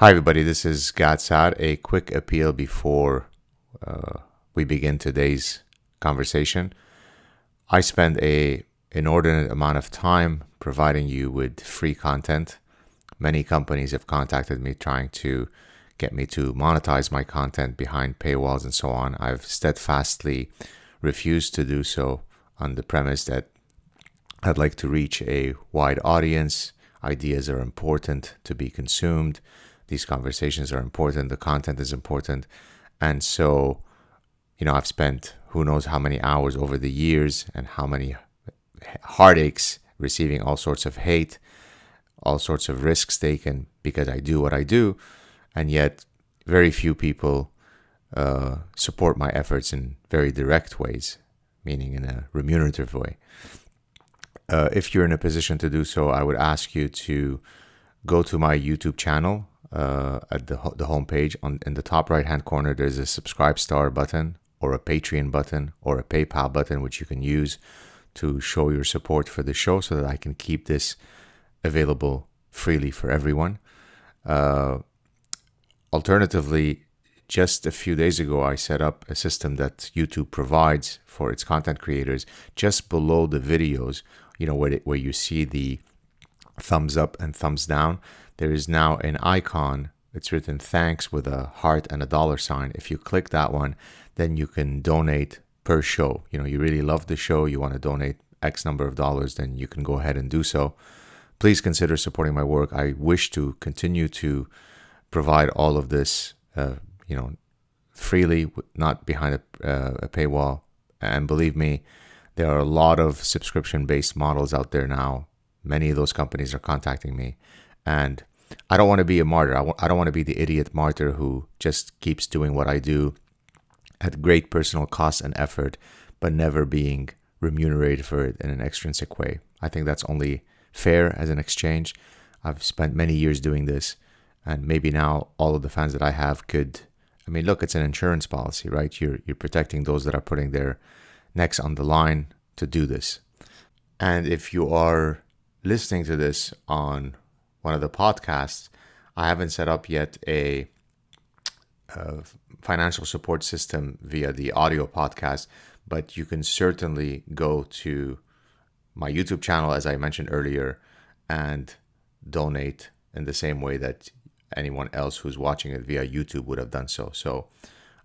Hi, everybody. This is Saad. A quick appeal before we begin today's conversation. I spend an inordinate amount of time providing you with free content. Many companies have contacted me trying to get me to monetize my content behind paywalls and so on. I've steadfastly refused to do so on the premise that I'd like to reach a wide audience. Ideas are important to be consumed. These conversations are important. The content is important. And so, I've spent who knows how many hours over the years and how many heartaches receiving all sorts of hate, all sorts of risks taken because I do what I do. And yet very few people support my efforts in very direct ways, meaning in a remunerative way. If you're in a position to do so, I would ask you to go to my YouTube channel. At the homepage, in the top right-hand corner, there's a subscribe star button or a Patreon button or a PayPal button, which you can use to show your support for the show so that I can keep this available freely for everyone. Alternatively, just a few days ago, I set up a system that YouTube provides for its content creators just below the videos, where you see the thumbs up and thumbs down. There is now an icon. It's written thanks with a heart and a dollar sign. If you click that one, then you can donate per show. You really love the show, you want to donate X number of dollars, then you can go ahead and do so. Please consider supporting my work. I wish to continue to provide all of this, freely, not behind a paywall. And believe me, there are a lot of subscription-based models out there now. Many of those companies are contacting me. And I don't want to be a martyr. I don't want to be the idiot martyr who just keeps doing what I do at great personal cost and effort, but never being remunerated for it in an extrinsic way. I think that's only fair as an exchange. I've spent many years doing this, and maybe now all of the fans that I have could, look, it's an insurance policy, right? You're protecting those that are putting their necks on the line to do this. And if you are listening to this on one of the podcasts, I haven't set up yet a financial support system via the audio podcast, but you can certainly go to my YouTube channel, as I mentioned earlier, and donate in the same way that anyone else who's watching it via YouTube would have done so. So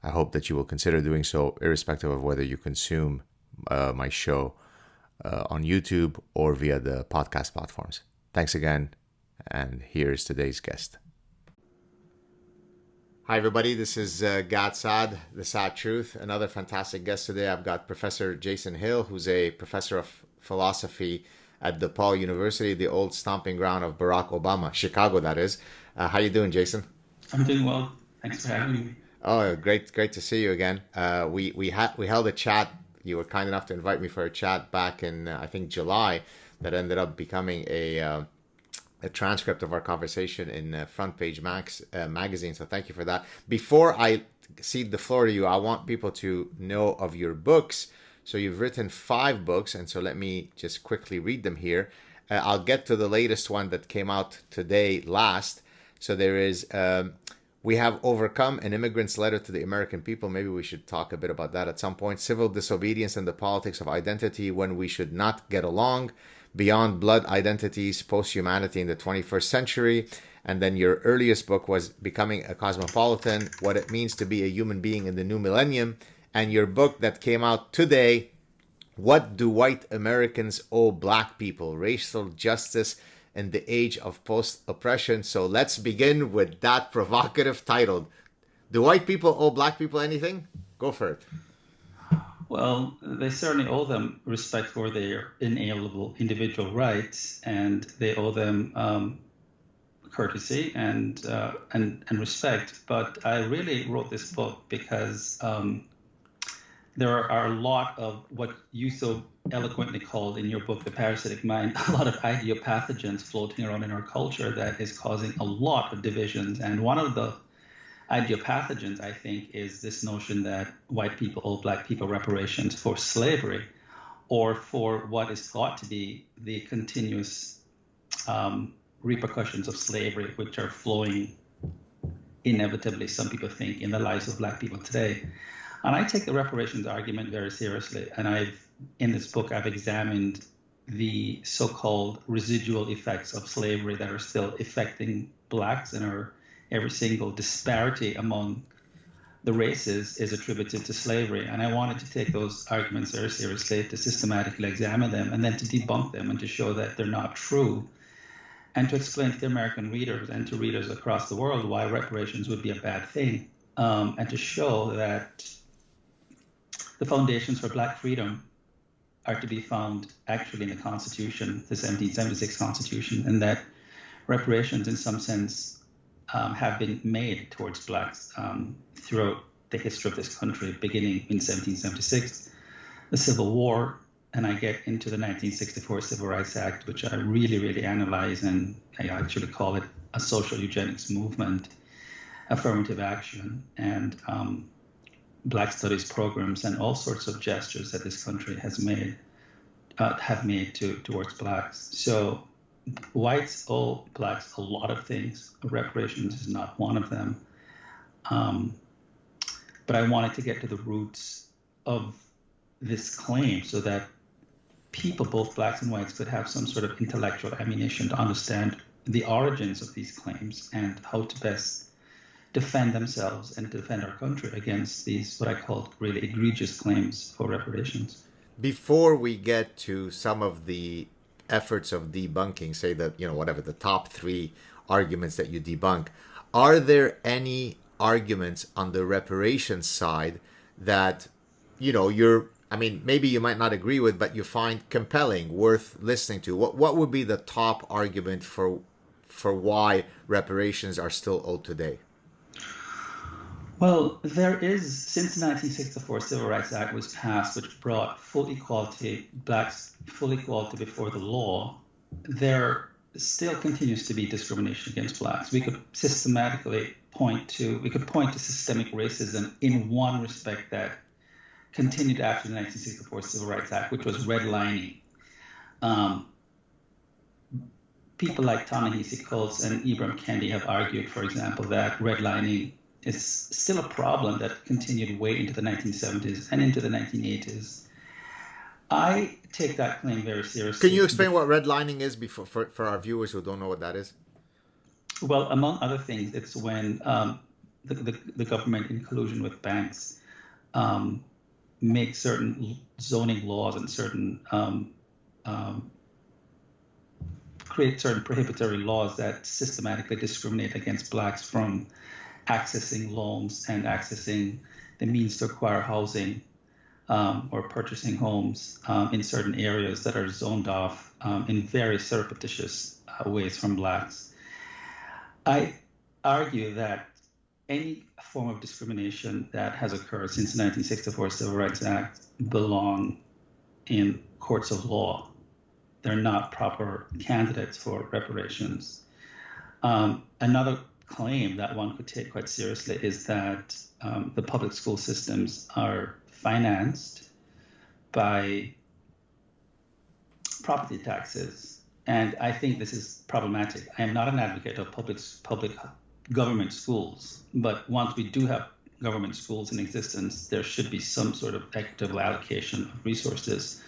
I hope that you will consider doing so, irrespective of whether you consume my show on YouTube or via the podcast platforms. Thanks again. And here's today's guest. Hi, everybody. This is Saad, the Sad Truth. Another fantastic guest today. I've got Professor Jason Hill, who's a professor of philosophy at DePaul University, the old stomping ground of Barack Obama, Chicago, that is. How you doing, Jason? I'm doing well. Thanks for having me. Oh, great to see you again. We held a chat. You were kind enough to invite me for a chat back in, I think, July, that ended up becoming a transcript of our conversation in Front Page magazine. So thank you for that. Before I cede the floor to you, I want people to know of your books. So you've written 5 books, and so let me just quickly read them here. I'll get to the latest one that came out today last. So there is We Have Overcome, an Immigrant's Letter to the American People. Maybe we should talk a bit about that at some point. Civil Disobedience and the Politics of Identity When We Should Not Get Along. Beyond Blood Identities, Post-Humanity in the 21st Century. And then your earliest book was Becoming a Cosmopolitan, What It Means to Be a Human Being in the New Millennium. And your book that came out today, What Do White Americans Owe Black People? Racial Justice in the Age of Post-Oppression. So let's begin with that provocative title. Do white people owe black people anything? Go for it. Well, they certainly owe them respect for their inalienable individual rights, and they owe them courtesy and respect. But I really wrote this book because there are a lot of what you so eloquently called in your book, The Parasitic Mind, a lot of ideopathogens floating around in our culture that is causing a lot of divisions. And one of the ideopathogens, I think, is this notion that white people owe black people reparations for slavery, or for what is thought to be the continuous repercussions of slavery, which are flowing inevitably some people think in the lives of Black people today. And I take the reparations argument very seriously. And in this book, I've examined the so-called residual effects of slavery that are still affecting Blacks, and every single disparity among the races is attributed to slavery. And I wanted to take those arguments very seriously, to systematically examine them, and then to debunk them and to show that they're not true, and to explain to the American readers and to readers across the world why reparations would be a bad thing, and to show that the foundations for Black freedom are to be found actually in the Constitution, the 1776 Constitution, and that reparations in some sense have been made towards Blacks throughout the history of this country, beginning in 1776, the Civil War, and I get into the 1964 Civil Rights Act, which I really, really analyze, and I actually call it a social eugenics movement, affirmative action, and Black studies programs, and all sorts of gestures that this country has made, towards Blacks. So whites owe Blacks a lot of things. Reparations is not one of them. But I wanted to get to the roots of this claim so that people, both Blacks and whites, could have some sort of intellectual ammunition to understand the origins of these claims and how to best defend themselves and defend our country against these, what I call really egregious claims for reparations. Before we get to some of the efforts of debunking, say that, whatever the top 3 arguments that you debunk, are there any arguments on the reparations side that, maybe you might not agree with, but you find compelling, worth listening to? What would be the top argument for why reparations are still owed today? Well, there is, since the 1964 Civil Rights Act was passed, which brought full equality, Blacks full equality before the law, there still continues to be discrimination against Blacks. We could systematically point to systemic racism in one respect that continued after the 1964 Civil Rights Act, which was redlining. People like Ta-Nehisi Coates and Ibram Kendi have argued, for example, that redlining is still a problem that continued way into the 1970s and into the 1980s. I take that claim very seriously. Can you explain what redlining is for our viewers who don't know what that is? Well, among other things, it's when the government, in collusion with banks, make certain zoning laws and create certain prohibitory laws that systematically discriminate against Blacks from accessing loans and accessing the means to acquire housing or purchasing homes in certain areas that are zoned off in very surreptitious ways from Blacks. I argue that any form of discrimination that has occurred since the 1964 Civil Rights Act belong in courts of law. They're not proper candidates for reparations. Another claim that one could take quite seriously is that the public school systems are financed by property taxes, and I think this is problematic. I am not an advocate of public government schools, but once we do have government schools in existence, there should be some sort of equitable allocation of resources.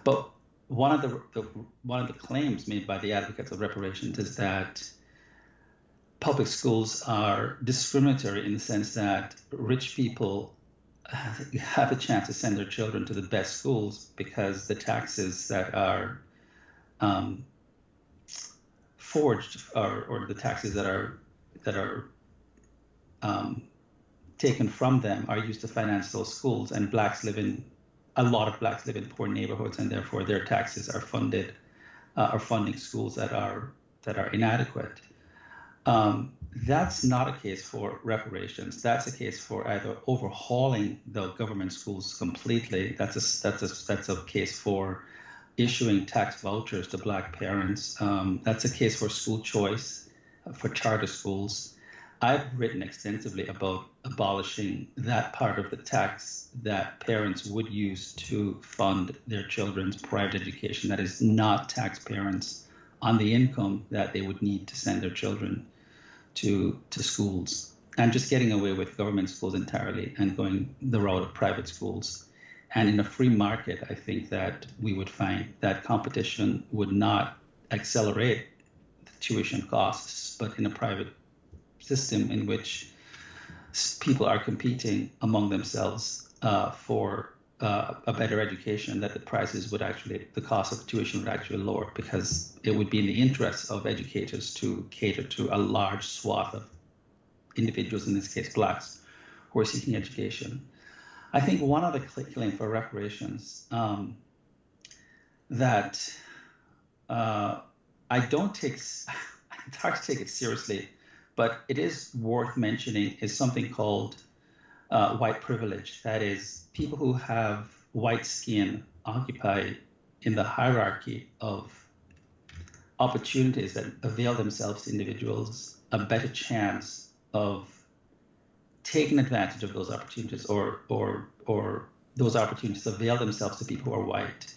But one of the claims made by the advocates of reparations is that public schools are discriminatory in the sense that rich people have a chance to send their children to the best schools because the taxes that are forged or the taxes that are taken from them are used to finance those schools, and a lot of Blacks live in poor neighborhoods, and therefore their taxes are funding schools that are inadequate. That's not a case for reparations. That's a case for either overhauling the government schools completely. That's a case for issuing tax vouchers to Black parents. That's a case for school choice, for charter schools. I've written extensively about abolishing that part of the tax that parents would use to fund their children's private education that is not tax parents on the income that they would need to send their children to schools. and just getting away with government schools entirely and going the route of private schools. And in a free market, I think that we would find that competition would not accelerate the tuition costs, but in a private system in which people are competing among themselves for a better education, that the prices would actually, the cost of tuition would actually lower, because it would be in the interest of educators to cater to a large swath of individuals, in this case Blacks, who are seeking education. I think one other claim for reparations that I don't take, it's hard to take it seriously, but it is worth mentioning, is something called white privilege. That is, people who have white skin occupy in the hierarchy of opportunities that avail themselves to individuals a better chance of taking advantage of those opportunities, or those opportunities avail themselves to people who are white.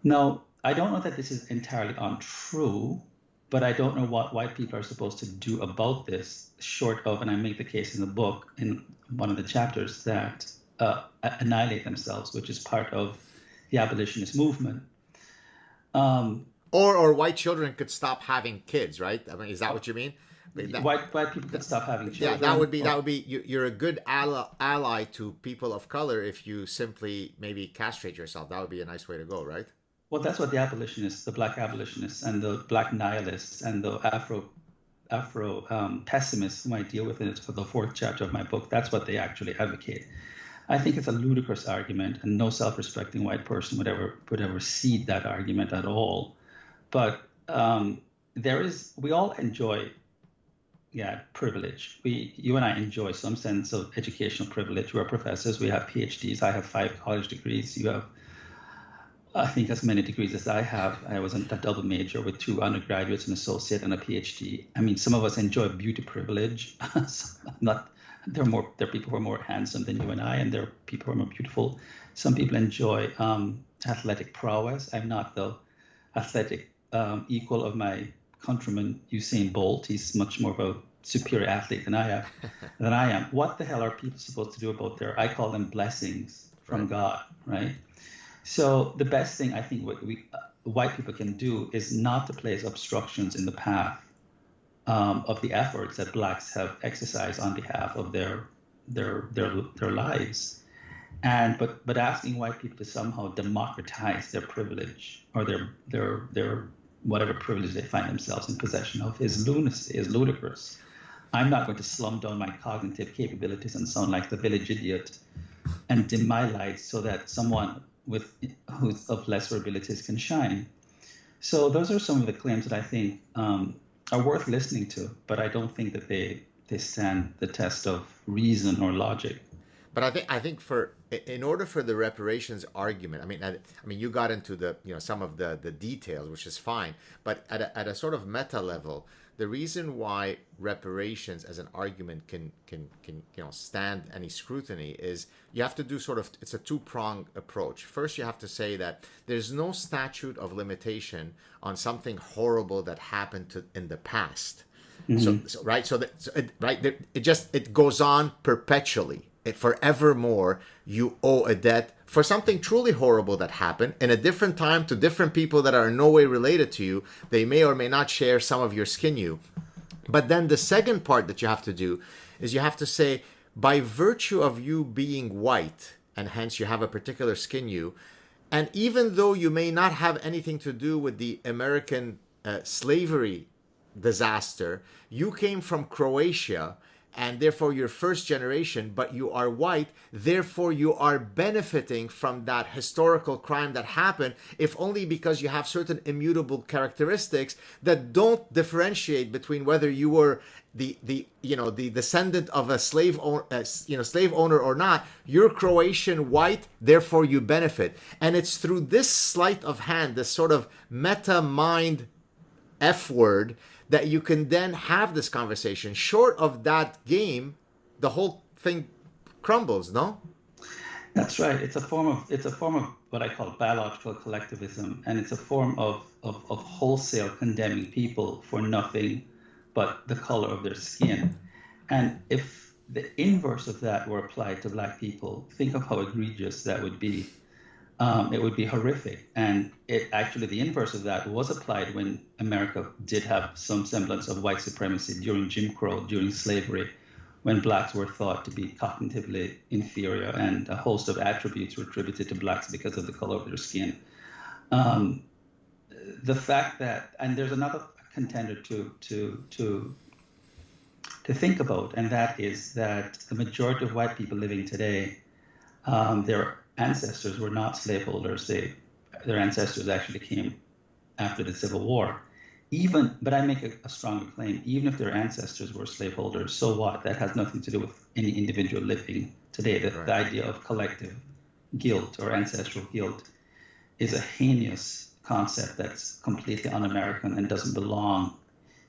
Now, I don't know that this is entirely untrue, but I don't know what white people are supposed to do about this, short of, and I make the case in the book, in one of the chapters, that annihilate themselves, which is part of the abolitionist movement. Or white children could stop having kids, right? I mean, is that what you mean? White people could stop having children. Yeah, that would be you're a good ally to people of color if you simply maybe castrate yourself. That would be a nice way to go, right? Well, that's what the abolitionists, the Black abolitionists, and the Black nihilists, and the Afro pessimists whom I deal with in the fourth chapter of my book, that's what they actually advocate. I think it's a ludicrous argument, and no self-respecting white person would ever cede that argument at all. But we all enjoy, privilege. You and I enjoy some sense of educational privilege. We're professors. We have PhDs. I have 5 college degrees. You have, I think, as many degrees as I have. I was a double major with 2 undergraduates, an associate, and a PhD. I mean, some of us enjoy beauty privilege. There are people who are more handsome than you and I, and there are people who are more beautiful. Some people enjoy athletic prowess. I'm not the athletic equal of my countryman Usain Bolt. He's much more of a superior athlete than I am. What the hell are people supposed to do about I call them blessings from God, right? So the best thing I think what white people can do is not to place obstructions in the path of the efforts that Blacks have exercised on behalf of their lives, but asking white people to somehow democratize their privilege, or their whatever privilege they find themselves in possession of, is lunacy, is ludicrous. I'm not going to slum down my cognitive capabilities and sound like the village idiot and dim my lights so that someone who's of lesser abilities can shine. So those are some of the claims that I think are worth listening to, but I don't think that they stand the test of reason or logic. But I think in order for the reparations argument, I mean, you got into some of the details, which is fine. But at a sort of meta level, the reason why reparations as an argument can stand any scrutiny is you have to do it's a 2-pronged approach. First, you have to say that there's no statute of limitation on something horrible that happened in the past. Mm-hmm. It goes on perpetually. Forevermore, you owe a debt for something truly horrible that happened in a different time to different people that are in no way related to you. They may or may not share some of your skin hue. But then the second part that you have to do is you have to say, by virtue of you being white, and hence you have a particular skin hue, and even though you may not have anything to do with the American slavery disaster, you came from Croatia, and therefore you're first generation, but you are white, therefore you are benefiting from that historical crime that happened, if only because you have certain immutable characteristics that don't differentiate between whether you were the descendant of a slave owner or not. You're Croatian white, therefore you benefit. And it's through this sleight of hand, this sort of meta mind F word, that you can then have this conversation. Short of that game, the whole thing crumbles, no? That's right. It's a form of what I call biological collectivism, and it's a form of wholesale condemning people for nothing but the color of their skin. And if the inverse of that were applied to black people, think of how egregious that would be. It would be horrific. And the inverse of that was applied when America did have some semblance of white supremacy during Jim Crow, during slavery, when blacks were thought to be cognitively inferior and a host of attributes were attributed to blacks because of the color of their skin. The fact that, and there's another contender to think about, and that is that the majority of white people living today, their ancestors were not slaveholders. Their ancestors actually came after the Civil War. But I make a stronger claim, even if their ancestors were slaveholders, so what? That has nothing to do with any individual living today. The idea of collective guilt or ancestral guilt is a heinous concept that's completely un-American and doesn't belong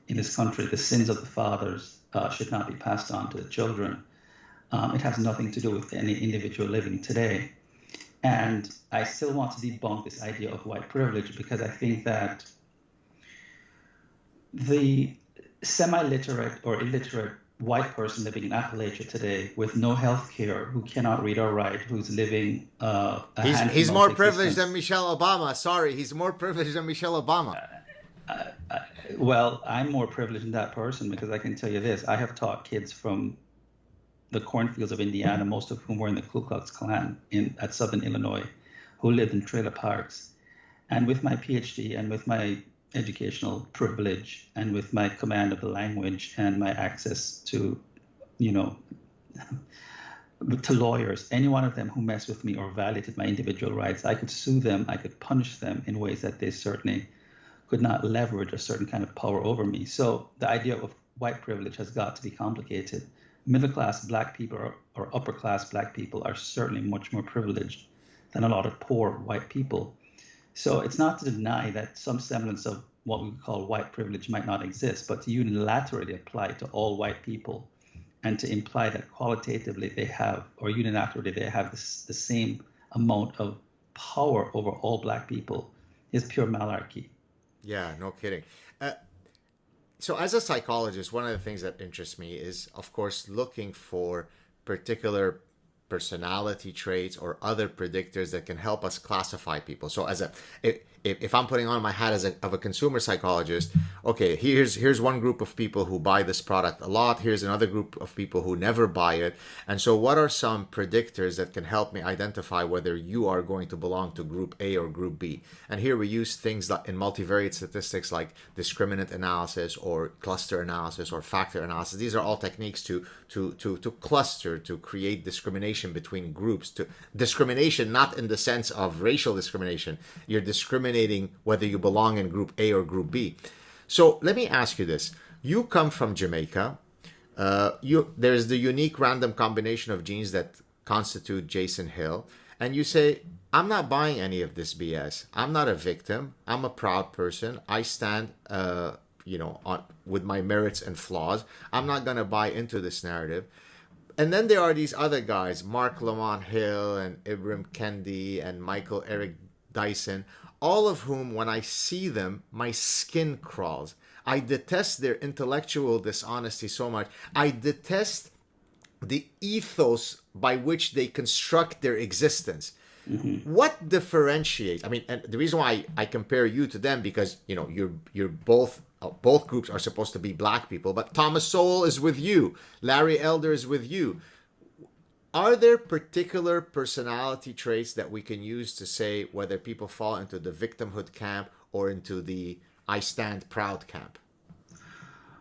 in this country. The sins of the fathers should not be passed on to the children. It has nothing to do with any individual living today. And I still want to debunk this idea of white privilege, because I think that the semi-literate or illiterate white person living in Appalachia today with no health care, who cannot read or write, who's living he's more privileged than Michelle Obama. Sorry, he's more privileged than Michelle Obama. Well, I'm more privileged than that person, because I can tell you this. I have taught kids from the cornfields of Indiana, most of whom were in the Ku Klux Klan at Southern Illinois, who lived in trailer parks. And with my PhD and with my educational privilege and with my command of the language and my access to, to lawyers, any one of them who messed with me or violated my individual rights, I could sue them, I could punish them in ways that they certainly could not leverage a certain kind of power over me. So the idea of white privilege has got to be complicated. Middle-class black people or upper-class black people are certainly much more privileged than a lot of poor white people. So it's not to deny that some semblance of what we call white privilege might not exist, but to unilaterally apply to all white people and to imply that qualitatively they have, or unilaterally they have the same amount of power over all black people is pure malarkey. Yeah, no kidding. So as a psychologist, one of the things that interests me is, of course, looking for particular personality traits or other predictors that can help us classify people. So if I'm putting on my hat of a consumer psychologist, okay, here's one group of people who buy this product a lot. Here's another group of people who never buy it. And so what are some predictors that can help me identify whether you are going to belong to group A or group B? And here we use things like in multivariate statistics like discriminant analysis or cluster analysis or factor analysis. These are all techniques to cluster, to create discrimination between groups. To discrimination, not in the sense of racial discrimination. You're discriminating whether you belong in group A or group B. So let me ask you this. You come from Jamaica. There's the unique random combination of genes that constitute Jason Hill. And you say, I'm not buying any of this BS. I'm not a victim. I'm a proud person. I stand with my merits and flaws. I'm not going to buy into this narrative. And then there are these other guys, Marc Lamont Hill and Ibram Kendi and Eric Dyson, all of whom, when I see them, my skin crawls. I detest their intellectual dishonesty so much. I detest the ethos by which they construct their existence. Mm-hmm. What differentiates? I mean, and the reason why I compare you to them, because you're both groups are supposed to be black people, but Thomas Sowell is with you, Larry Elder is with you. Are there particular personality traits that we can use to say whether people fall into the victimhood camp or into the I stand proud camp?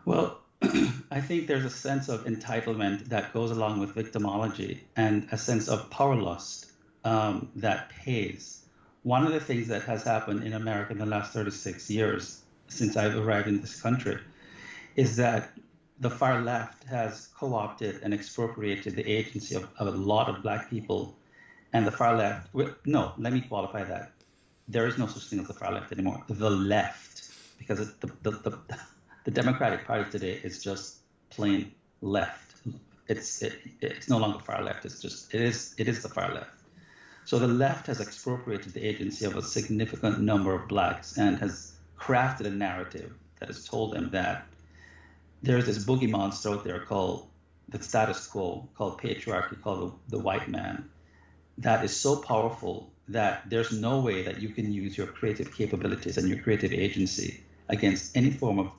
Well, I think there's a sense of entitlement that goes along with victimology and a sense of power lust that pays. One of the things that has happened in America in the last 36 years since I've arrived in this country is that the far left has co-opted and expropriated the agency of a lot of black people. And the far left, no, let me qualify that. There is no such thing as the far left anymore. The left, because the Democratic Party today is just plain left. It's no longer far left. It is the far left. So the left has expropriated the agency of a significant number of blacks and has crafted a narrative that has told them that there's this boogie monster out there called the status quo, called patriarchy, called the white man, that is so powerful that there's no way that you can use your creative capabilities and your creative agency against any form of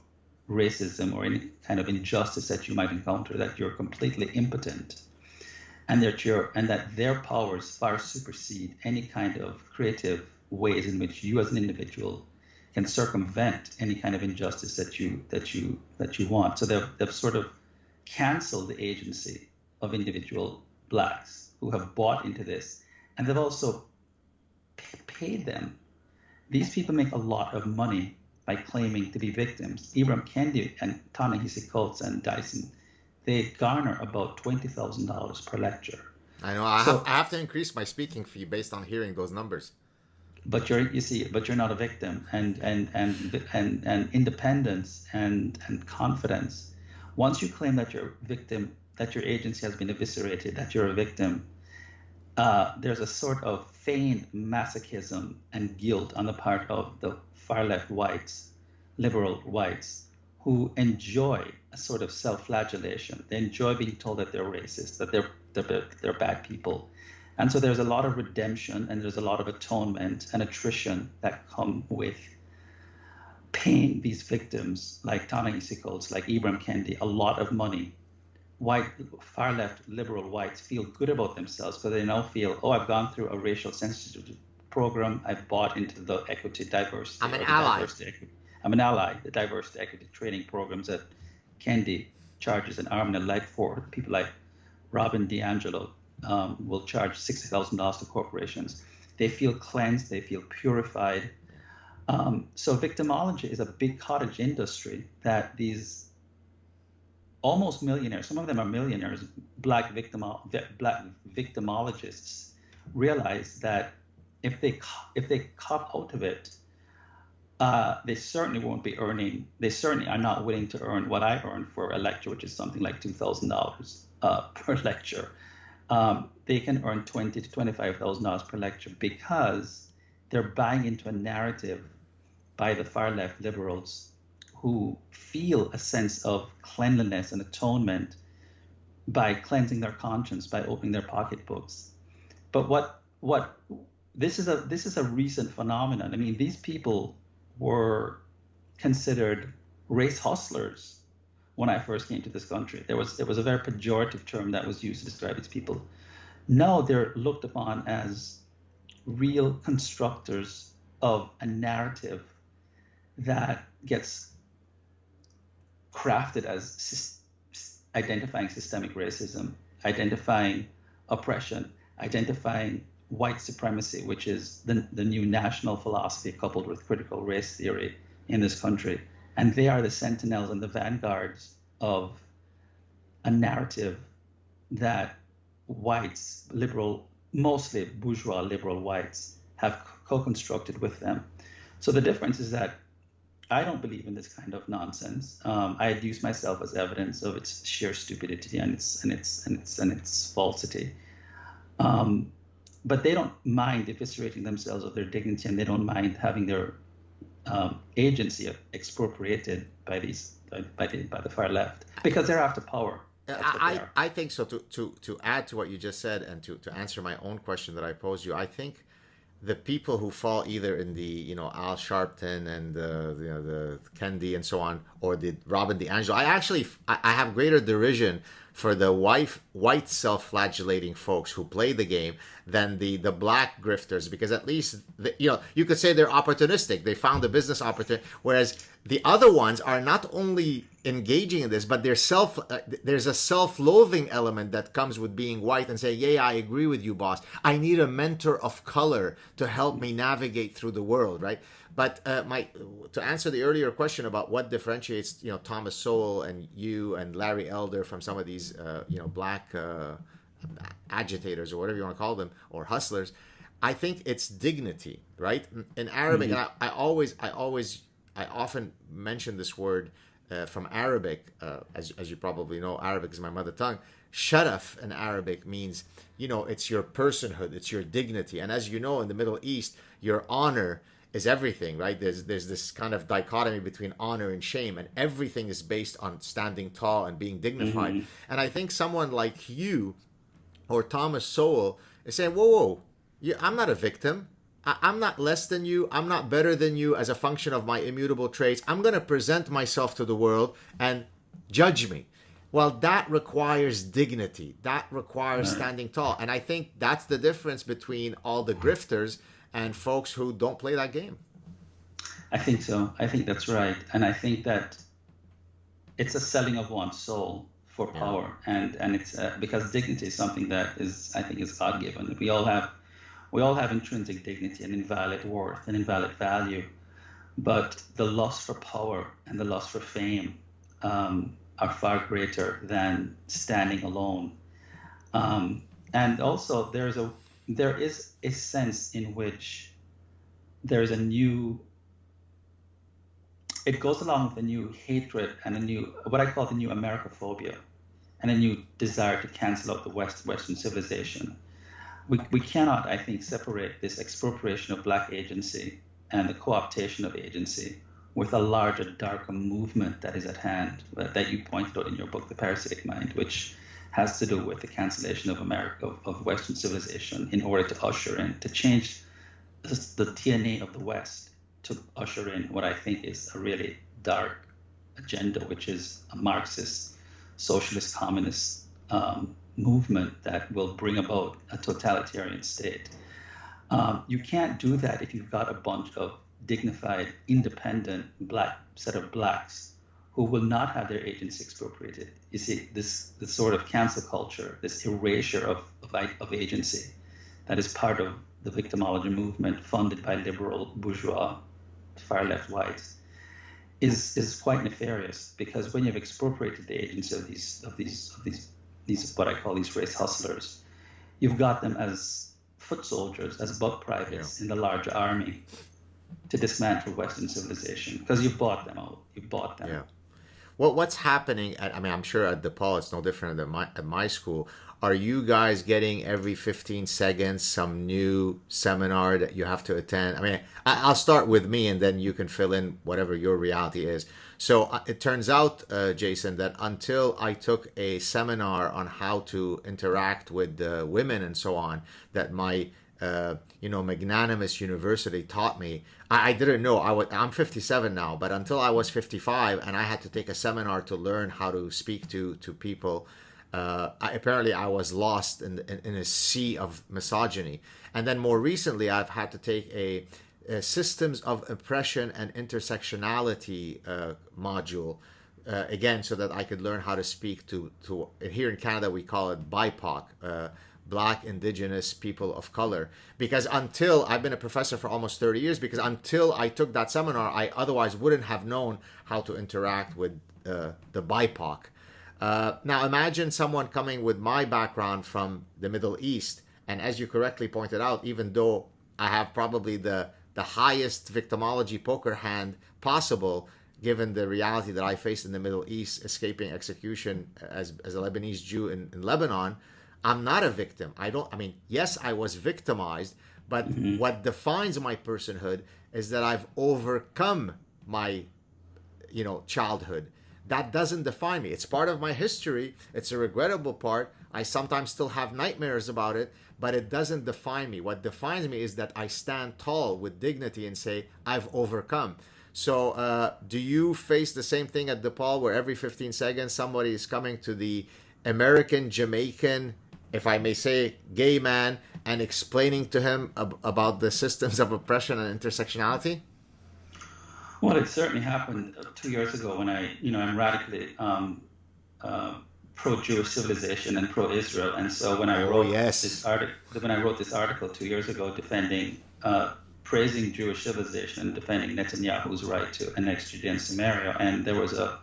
racism or any kind of injustice that you might encounter, that you're completely impotent, and that their powers far supersede any kind of creative ways in which you as an individual can circumvent any kind of injustice that you want. So they've sort of canceled the agency of individual blacks who have bought into this, and they've also paid them. These people make a lot of money by claiming to be victims. Ibram Kendi and Ta-Nehisi Coates and Dyson, they garner about $20,000 per lecture. I know. I have to increase my speaking fee based on hearing those numbers. But you're not a victim, and independence and confidence. Once you claim that you're a victim, that your agency has been eviscerated, that you're a victim, there's a sort of feigned masochism and guilt on the part of the far left whites, liberal whites, who enjoy a sort of self-flagellation. They enjoy being told that they're racist, that they're bad people. And so there's a lot of redemption and there's a lot of atonement and attrition that come with paying these victims like Ta-Nehisi Coates, like Ibram Kendi, a lot of money. White, far left liberal whites feel good about themselves because they now feel, oh, I've gone through a racial censorship program. I've bought into the equity, diversity. I'm an ally. I'm an ally. The diversity, equity training programs that Kendi charges an arm and a leg for. People like Robin DiAngelo will charge $60,000 to corporations. They feel cleansed. They feel purified. So victimology is a big cottage industry that these almost millionaires, some of them are millionaires, black victimologists realize that if they cop out of it, they certainly won't be earning. They certainly are not willing to earn what I earn for a lecture, which is something like $2,000 per lecture. They can earn $20,000 to $25,000 per lecture because they're buying into a narrative by the far left liberals who feel a sense of cleanliness and atonement by cleansing their conscience, by opening their pocketbooks. But what this is a recent phenomenon. I mean, these people were considered race hustlers when I first came to this country. There was a very pejorative term that was used to describe these people. Now they're looked upon as real constructors of a narrative that gets crafted as identifying systemic racism, identifying oppression, identifying white supremacy, which is the new national philosophy coupled with critical race theory in this country. And they are the sentinels and the vanguards of a narrative that whites, liberal, mostly bourgeois liberal whites, have co-constructed with them. So the difference is that I don't believe in this kind of nonsense. I adduce myself as evidence of its sheer stupidity and its falsity. But they don't mind eviscerating themselves of their dignity, and they don't mind having their agency expropriated by the far left because they're after power. I think so. To add to what you just said and to answer my own question that I posed you, I think the people who fall either in the Al Sharpton and the Kendi and so on, or the Robin DiAngelo, I have greater derision for the white self-flagellating folks who play the game than the black grifters, because at least you could say they're opportunistic. They found a business opportunity, whereas the other ones are not only engaging in this, but there's a self-loathing element that comes with being white and saying, yeah, I agree with you, boss. I need a mentor of color to help me navigate through the world, right? But to answer the earlier question about what differentiates Thomas Sowell and you and Larry Elder from some of these black agitators or whatever you want to call them, or hustlers, I think it's dignity, right? In Arabic, and I often mention this word from Arabic, as you probably know, Arabic is my mother tongue. Sharaf in Arabic means, it's your personhood, it's your dignity. And as you know, in the Middle East, your honor is everything, right? There's this kind of dichotomy between honor and shame, and everything is based on standing tall and being dignified. And I think someone like you or Thomas Sowell is saying, whoa, I'm not a victim. I'm not less than you. I'm not better than you as a function of my immutable traits. I'm going to present myself to the world and judge me. Well, that requires dignity. That requires standing tall. And I think that's the difference between all the grifters and folks who don't play that game. I think so. I think that's right. And I think that it's a selling of one's soul for power. And it's because dignity is something that is, I think, is God-given. We all have intrinsic dignity and invalid worth and invalid value. But the lust for power and the lust for fame are far greater than standing alone. And also there is a sense in which there is it goes along with a new hatred and a new, what I call the new Americophobia, and a new desire to cancel out the Western civilization. We cannot, I think, separate this expropriation of Black agency and the co-optation of agency with a larger, darker movement that is at hand, that you pointed out in your book, The Parasitic Mind, which has to do with the cancellation of America, of Western civilization, in order to usher in, to change the DNA of the West, to usher in what I think is a really dark agenda, which is a Marxist, socialist, communist movement that will bring about a totalitarian state. You can't do that if you've got a bunch of dignified, independent Black set of Blacks who will not have their agency expropriated. You see, this sort of cancel culture, this erasure of agency, that is part of the victimology movement funded by liberal bourgeois, far left whites, is quite nefarious, because when you've expropriated the agency of these what I call these race hustlers, you've got them as foot soldiers, as buck privates in the larger army to dismantle Western civilization, because you bought them out. You bought them. Yeah. Well, what's happening I'm sure at DePaul it's no different than at my school. Are you guys getting every 15 seconds some new seminar that you have to attend? I mean, I'll start with me, and then you can fill in whatever your reality is. So it turns out, Jason, that until I took a seminar on how to interact with women and so on, that my magnanimous university taught me, I didn't know. I'm 57 now, but until I was 55 and I had to take a seminar to learn how to speak to people, apparently I was lost in a sea of misogyny. And then more recently, I've had to take a systems of oppression and intersectionality module, again, so that I could learn how to speak to here in Canada we call it BIPOC, Black, Indigenous, people of color. Because until I've been a professor for almost 30 years, because until I took that seminar, I otherwise wouldn't have known how to interact with the BIPOC. Now imagine someone coming with my background from the Middle East, and as you correctly pointed out, even though I have probably the highest victimology poker hand possible, given the reality that I faced in the Middle East, escaping execution as a Lebanese Jew in Lebanon, I'm not a victim. Yes, I was victimized, but what defines my personhood is that I've overcome my, childhood. That doesn't define me. It's part of my history. It's a regrettable part. I sometimes still have nightmares about it, but it doesn't define me. What defines me is that I stand tall with dignity and say, I've overcome. So do you face the same thing at DePaul, where every 15 seconds somebody is coming to the American, Jamaican, if I may say, gay man, and explaining to him about the systems of oppression and intersectionality? Well, it certainly happened 2 years ago when I'm radically pro-Jewish civilization and pro-Israel, and so when I wrote this article 2 years ago defending, praising Jewish civilization and defending Netanyahu's right to annex Judea and Samaria, and there was a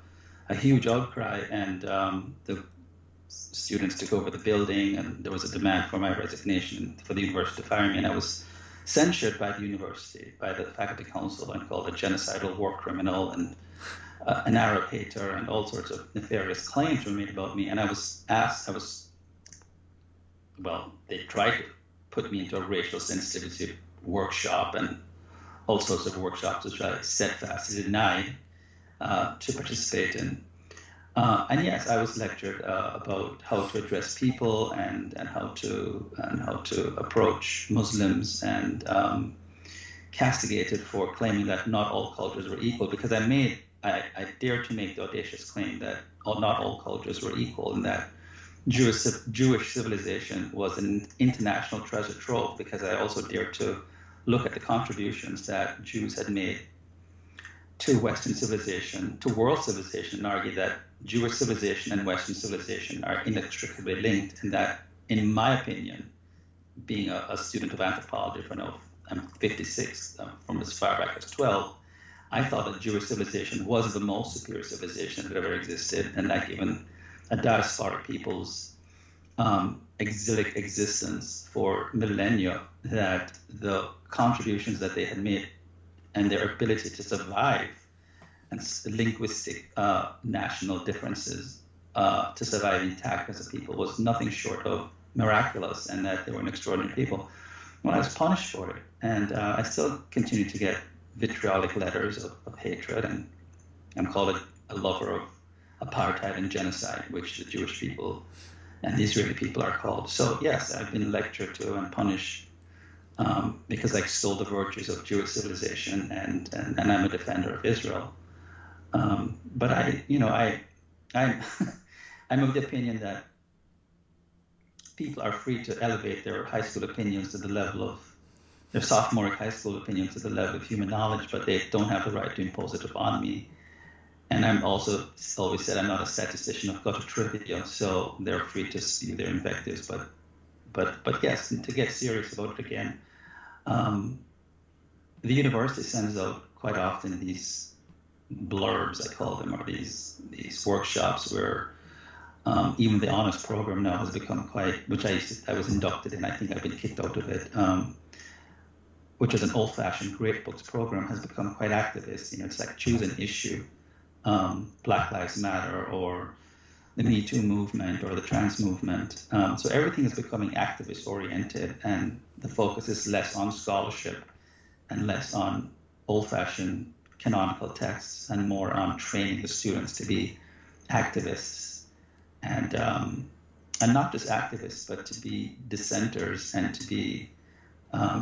huge outcry, and the students took over the building, and there was a demand for my resignation, for the university to fire me, and I was censured by the university, by the faculty council, and called a genocidal war criminal and an Arab hater, and all sorts of nefarious claims were made about me. And I was asked, they tried to put me into a racial sensitivity workshop, and all sorts of workshops which I steadfastly denied to participate in. And yes, I was lectured about how to address people and how to approach Muslims, and castigated for claiming that not all cultures were equal, because I dared to make the audacious claim that not all cultures were equal, and that Jewish civilization was an international treasure trove, because I also dared to look at the contributions that Jews had made to Western civilization, to world civilization, and argue that Jewish civilization and Western civilization are inextricably linked, and that, in my opinion, being a student of anthropology for now, I'm 56, from as far back as 12, I thought that Jewish civilization was the most superior civilization that ever existed, and that given a diasporic people's exilic existence for millennia, that the contributions that they had made and their ability to survive and linguistic national differences to survive intact as a people was nothing short of miraculous, and that they were an extraordinary people. Well, I was punished for it, and I still continue to get vitriolic letters of hatred, and I'm called a lover of apartheid and genocide, which the Jewish people and the Israeli people are called. So yes, I've been lectured to and punished because I extol the virtues of Jewish civilization, and I'm a defender of Israel. But I'm I'm of the opinion that people are free to elevate their high school opinions to the level of their sophomoric high school opinions to the level of human knowledge, but they don't have the right to impose it upon me. And I'm also always said I'm not a statistician of gutter trivia, so they're free to spew their invectives. But yes, to get serious about it again, the university sends out quite often these blurbs, I call them, or these workshops where even the honors program now has become quite, which I was inducted in. I think I've been kicked out of it. Which is an old-fashioned great books program, has become quite activist. It's like choose an issue, Black Lives Matter, or the Me Too movement, or the trans movement. So everything is becoming activist-oriented, and the focus is less on scholarship and less on old-fashioned canonical texts, and more on training the students to be activists, and not just activists, but to be dissenters and to be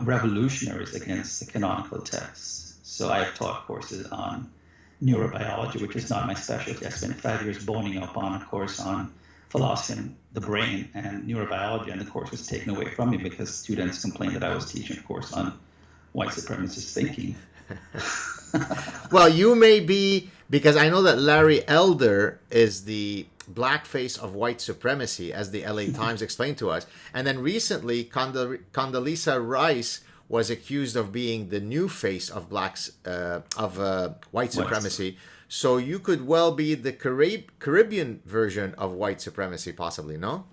revolutionaries against the canonical texts. So I've taught courses on neurobiology, which is not my specialty. I spent 5 years boning up on a course on philosophy and the brain and neurobiology, and the course was taken away from me because students complained that I was teaching a course on white supremacist thinking. Well, you may be, because I know that Larry Elder is the blackface of white supremacy, as the LA Times explained to us. And then recently, Condoleezza Rice was accused of being the new face of white supremacy. So you could well be the Caribbean version of white supremacy, possibly, no?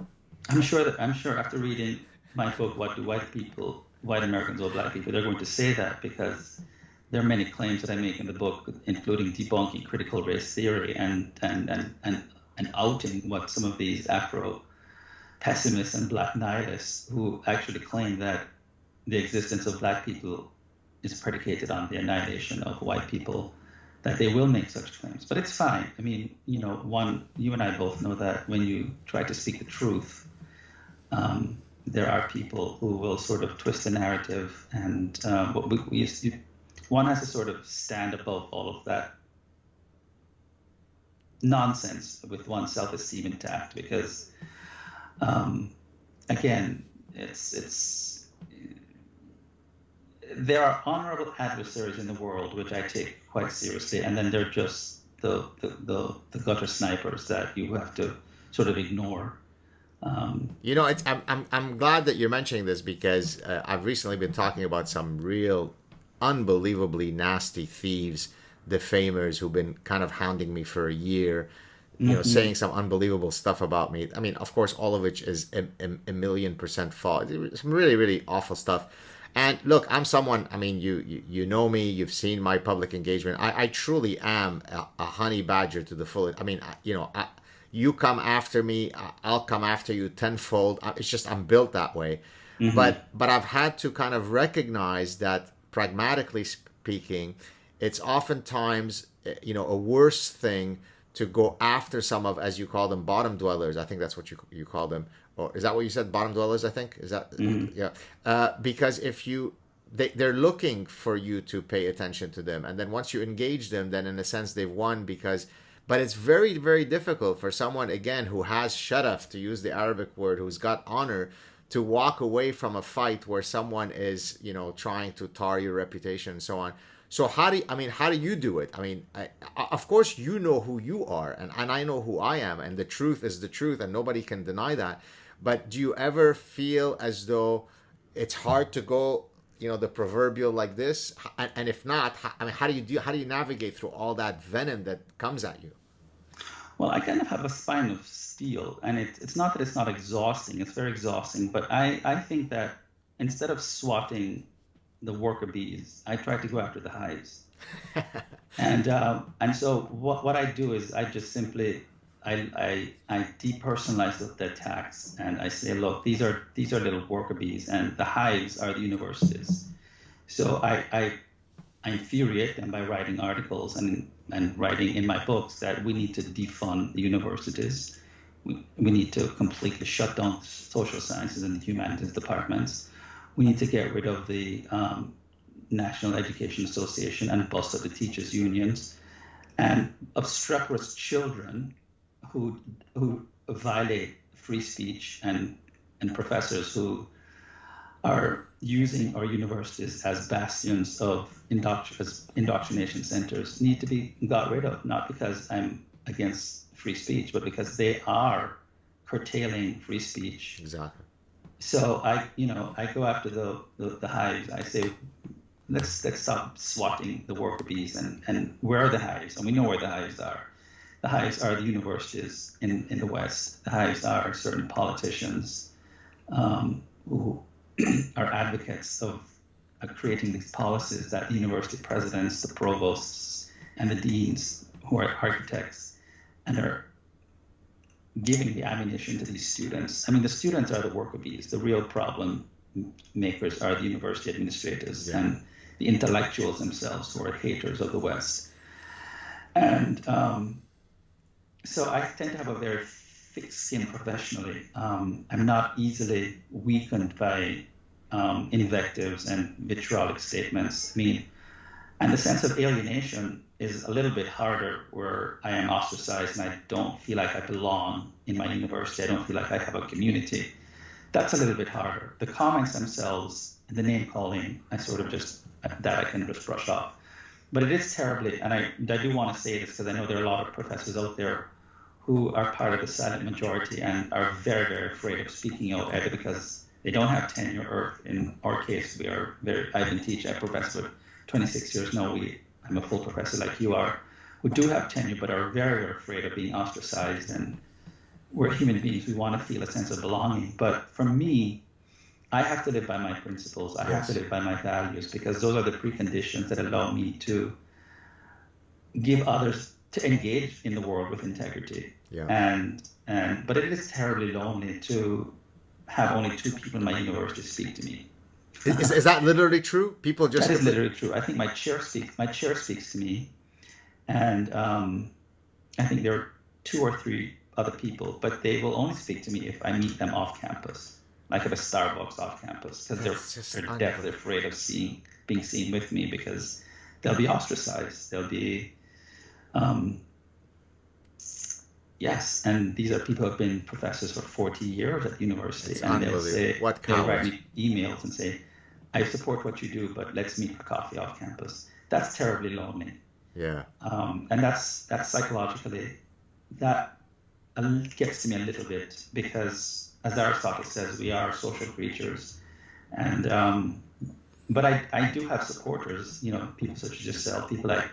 I'm sure after reading my book, What Do White Americans or Black People, they're going to say that, because there are many claims that I make in the book, including debunking critical race theory and outing what some of these Afro pessimists and black nihilists who actually claim that the existence of black people is predicated on the annihilation of white people, that they will make such claims. But it's fine. I mean, you and I both know that when you try to speak the truth, there are people who will sort of twist the narrative, and one has to sort of stand above all of that nonsense with one's self-esteem intact, because again, it's there are honorable adversaries in the world which I take quite seriously, and then they're just the gutter snipers that you have to sort of ignore. I'm glad that you're mentioning this, because I've recently been talking about some real unbelievably nasty thieves, defamers, who've been kind of hounding me for a year, saying some unbelievable stuff about me. I mean, of course, all of which is a 1,000,000% false. Some really, really awful stuff. And look, I'm someone, I mean, you know me, you've seen my public engagement. I truly am a honey badger to the fullest. I mean, you come after me, I'll come after you tenfold. It's just, I'm built that way. Mm-hmm. But I've had to kind of recognize that, pragmatically peaking, it's oftentimes, a worse thing to go after some of, as you call them, bottom dwellers. I think that's what you call them. Or is that what you said? Bottom dwellers, I think? Is that? Yeah. Because if they're looking for you to pay attention to them. And then once you engage them, then in a sense they've won but it's very, very difficult for someone, again, who has sharaf, to use the Arabic word, who's got honor, to walk away from a fight where someone is, trying to tar your reputation and so on. So how do you do it? Of course, you know who you are, and I know who I am, and the truth is the truth, and nobody can deny that. But do you ever feel as though it's hard to go, the proverbial like this? And if not, how do you navigate through all that venom that comes at you? Well, I kind of have a spine of steel, and it's not that it's not exhausting. It's very exhausting, but I think that instead of swatting the worker bees, I try to go after the hives. and so what I do is I just simply I depersonalize the attacks, and I say, look, these are little worker bees, and the hives are the universities. So I infuriate them by writing articles and writing in my books that we need to defund the universities. We need to completely shut down social sciences and the humanities departments. We need to get rid of the National Education Association and bust up the teachers' unions, and obstreperous children who violate free speech, and professors who are using our universities as bastions of indoctrination centers need to be got rid of, not because I'm against free speech, but because they are curtailing free speech. Exactly. So I go after the hives. I say, let's stop swatting the worker bees, and where are the hives? And we know where the hives are. The hives are the universities in the West. The hives are certain politicians who are advocates of creating these policies that the university presidents, the provosts, and the deans, who are architects, and are giving the ammunition to these students. The students are the worker bees. The real problem makers are the university administrators and the intellectuals themselves, who are haters of the West. And so I tend to have a very thick skin professionally. I'm not easily weakened by invectives and vitriolic statements. And the sense of alienation is a little bit harder, where I am ostracized and I don't feel like I belong in my university. I don't feel like I have a community. That's a little bit harder. The comments themselves, the name calling, I can just brush off. But it is terribly, and I do want to say this because I know there are a lot of professors out there who are part of the silent majority and are very, very afraid of speaking out, either because they don't have tenure, or in our case, I've been teaching, I profess for 26 years now. I'm a full professor like you are, who do have tenure but are very, very afraid of being ostracized. And we're human beings, we want to feel a sense of belonging. But for me, I have to live by my principles. I have to live by my values, because those are the preconditions that allow me to give others to engage in the world with integrity. But it is terribly lonely to have only 2 people in my university speak to me. Is that literally true? People just... That is literally true. I think my chair speaks to me, and I think there are 2 or 3 other people, but they will only speak to me if I meet them off campus, like at a Starbucks off campus, because they're deathly afraid of being seen with me, because they'll be ostracized. They'll be... Yes, and these are people who have been professors for 40 years at the university, and they'll write me emails and say, I support what you do, but let's meet for coffee off campus. That's terribly lonely. Yeah. And that's psychologically, that gets to me a little bit, because as Aristotle says, we are social creatures. And but I do have supporters, people such as yourself, people like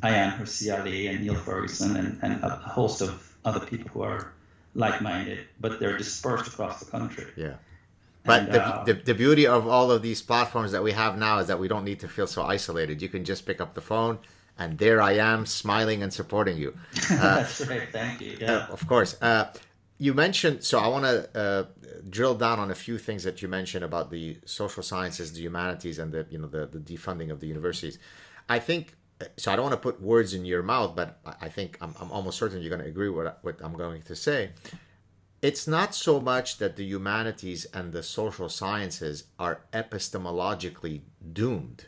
Ayan Hirsi and Neil Ferguson, and a host of other people who are like-minded, but they're dispersed across the country. Yeah. But the beauty of all of these platforms that we have now is that we don't need to feel so isolated. You can just pick up the phone, and there I am, smiling and supporting you. That's right. Thank you. Yeah. Of course. You mentioned, so I want to drill down on a few things that you mentioned about the social sciences, the humanities, and the defunding of the universities. I think so. I don't want to put words in your mouth, but I think I'm almost certain you're going to agree with what I'm going to say. It's not so much that the humanities and the social sciences are epistemologically doomed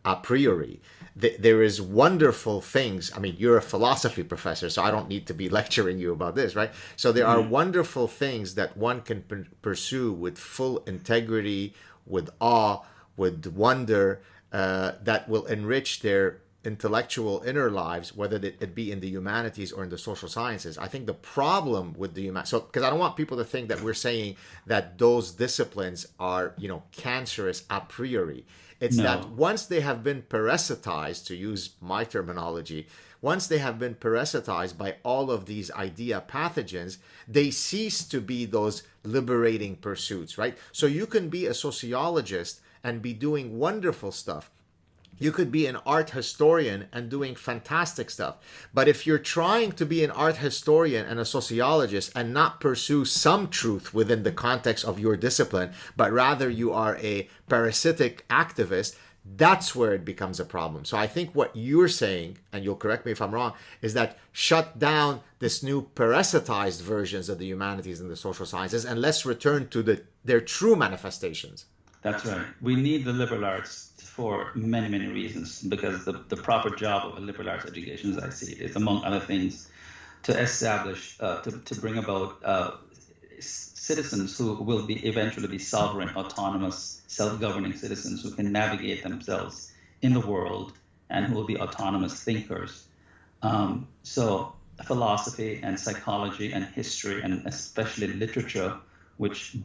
a priori. There is wonderful things. I mean, you're a philosophy professor, so I don't need to be lecturing you about this, right? So there are wonderful things that one can pursue with full integrity, with awe, with wonder, that will enrich their intellectual inner lives, whether it be in the humanities or in the social sciences. I think the problem with the humanities, so because I don't want people to think that we're saying that those disciplines are, cancerous a priori. It's that once they have been parasitized, to use my terminology, once they have been parasitized by all of these idea pathogens, they cease to be those liberating pursuits, right? So you can be a sociologist and be doing wonderful stuff. You could be an art historian and doing fantastic stuff. But if you're trying to be an art historian and a sociologist and not pursue some truth within the context of your discipline, but rather you are a parasitic activist, that's where it becomes a problem. So I think what you're saying, and you'll correct me if I'm wrong, is that shut down this new parasitized versions of the humanities and the social sciences, and let's return to their true manifestations. That's right. We need the liberal arts for many, many reasons, because the proper job of a liberal arts education, as I see it, is, among other things, to establish, to bring about citizens who will eventually be sovereign, autonomous, self-governing citizens who can navigate themselves in the world and who will be autonomous thinkers. So philosophy and psychology and history, and especially literature, which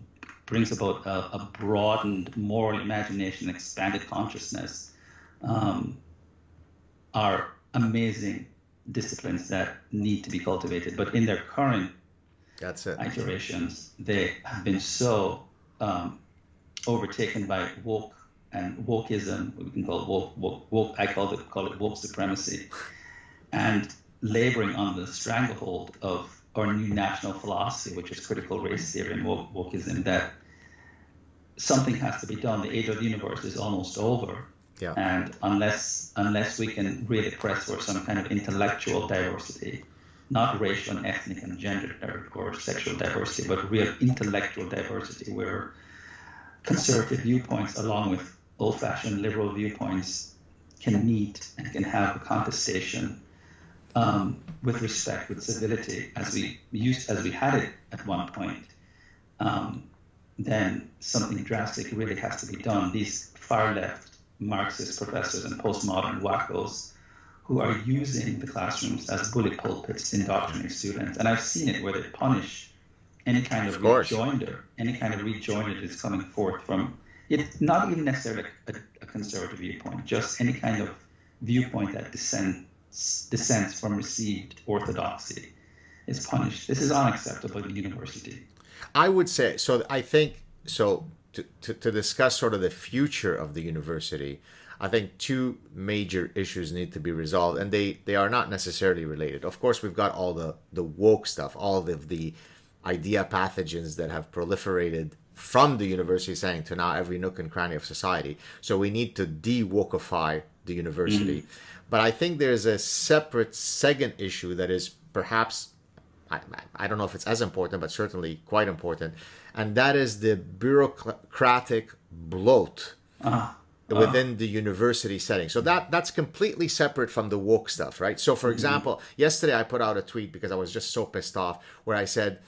brings about a broadened moral imagination, expanded consciousness, are amazing disciplines that need to be cultivated. But in their current iterations, they have been so overtaken by woke and wokeism. We can call it woke. I call it woke supremacy, and laboring on the stranglehold of our new national philosophy, which is critical race theory and wokeism, that something has to be done. The age of the universe is almost over. Yeah. And unless we can really press for some kind of intellectual diversity, not racial and ethnic and gender or sexual diversity, but real intellectual diversity, where conservative viewpoints along with old-fashioned liberal viewpoints can meet and can have a contestation with respect, with civility, as we had it at one point, then something drastic really has to be done. These far-left Marxist professors and postmodern wackos who are using the classrooms as bully pulpits to indoctrinate students, and I've seen it where they punish any kind of rejoinder that is coming forth from it, not even necessarily a conservative viewpoint, just any kind of viewpoint that dissents from received orthodoxy is punished. This is unacceptable in university. I would say, so I think, so to discuss sort of the future of the university, I think two major issues need to be resolved, and they are not necessarily related. Of course, we've got all the woke stuff, all of the idea pathogens that have proliferated from the university setting to now every nook and cranny of society. So we need to de-wokeify the university. But I think there's a separate second issue that is perhaps, I don't know if it's as important, but certainly quite important, and that is the bureaucratic bloat within the university setting. So that's completely separate from the woke stuff, right? So for example, yesterday I put out a tweet because I was just so pissed off, where I said,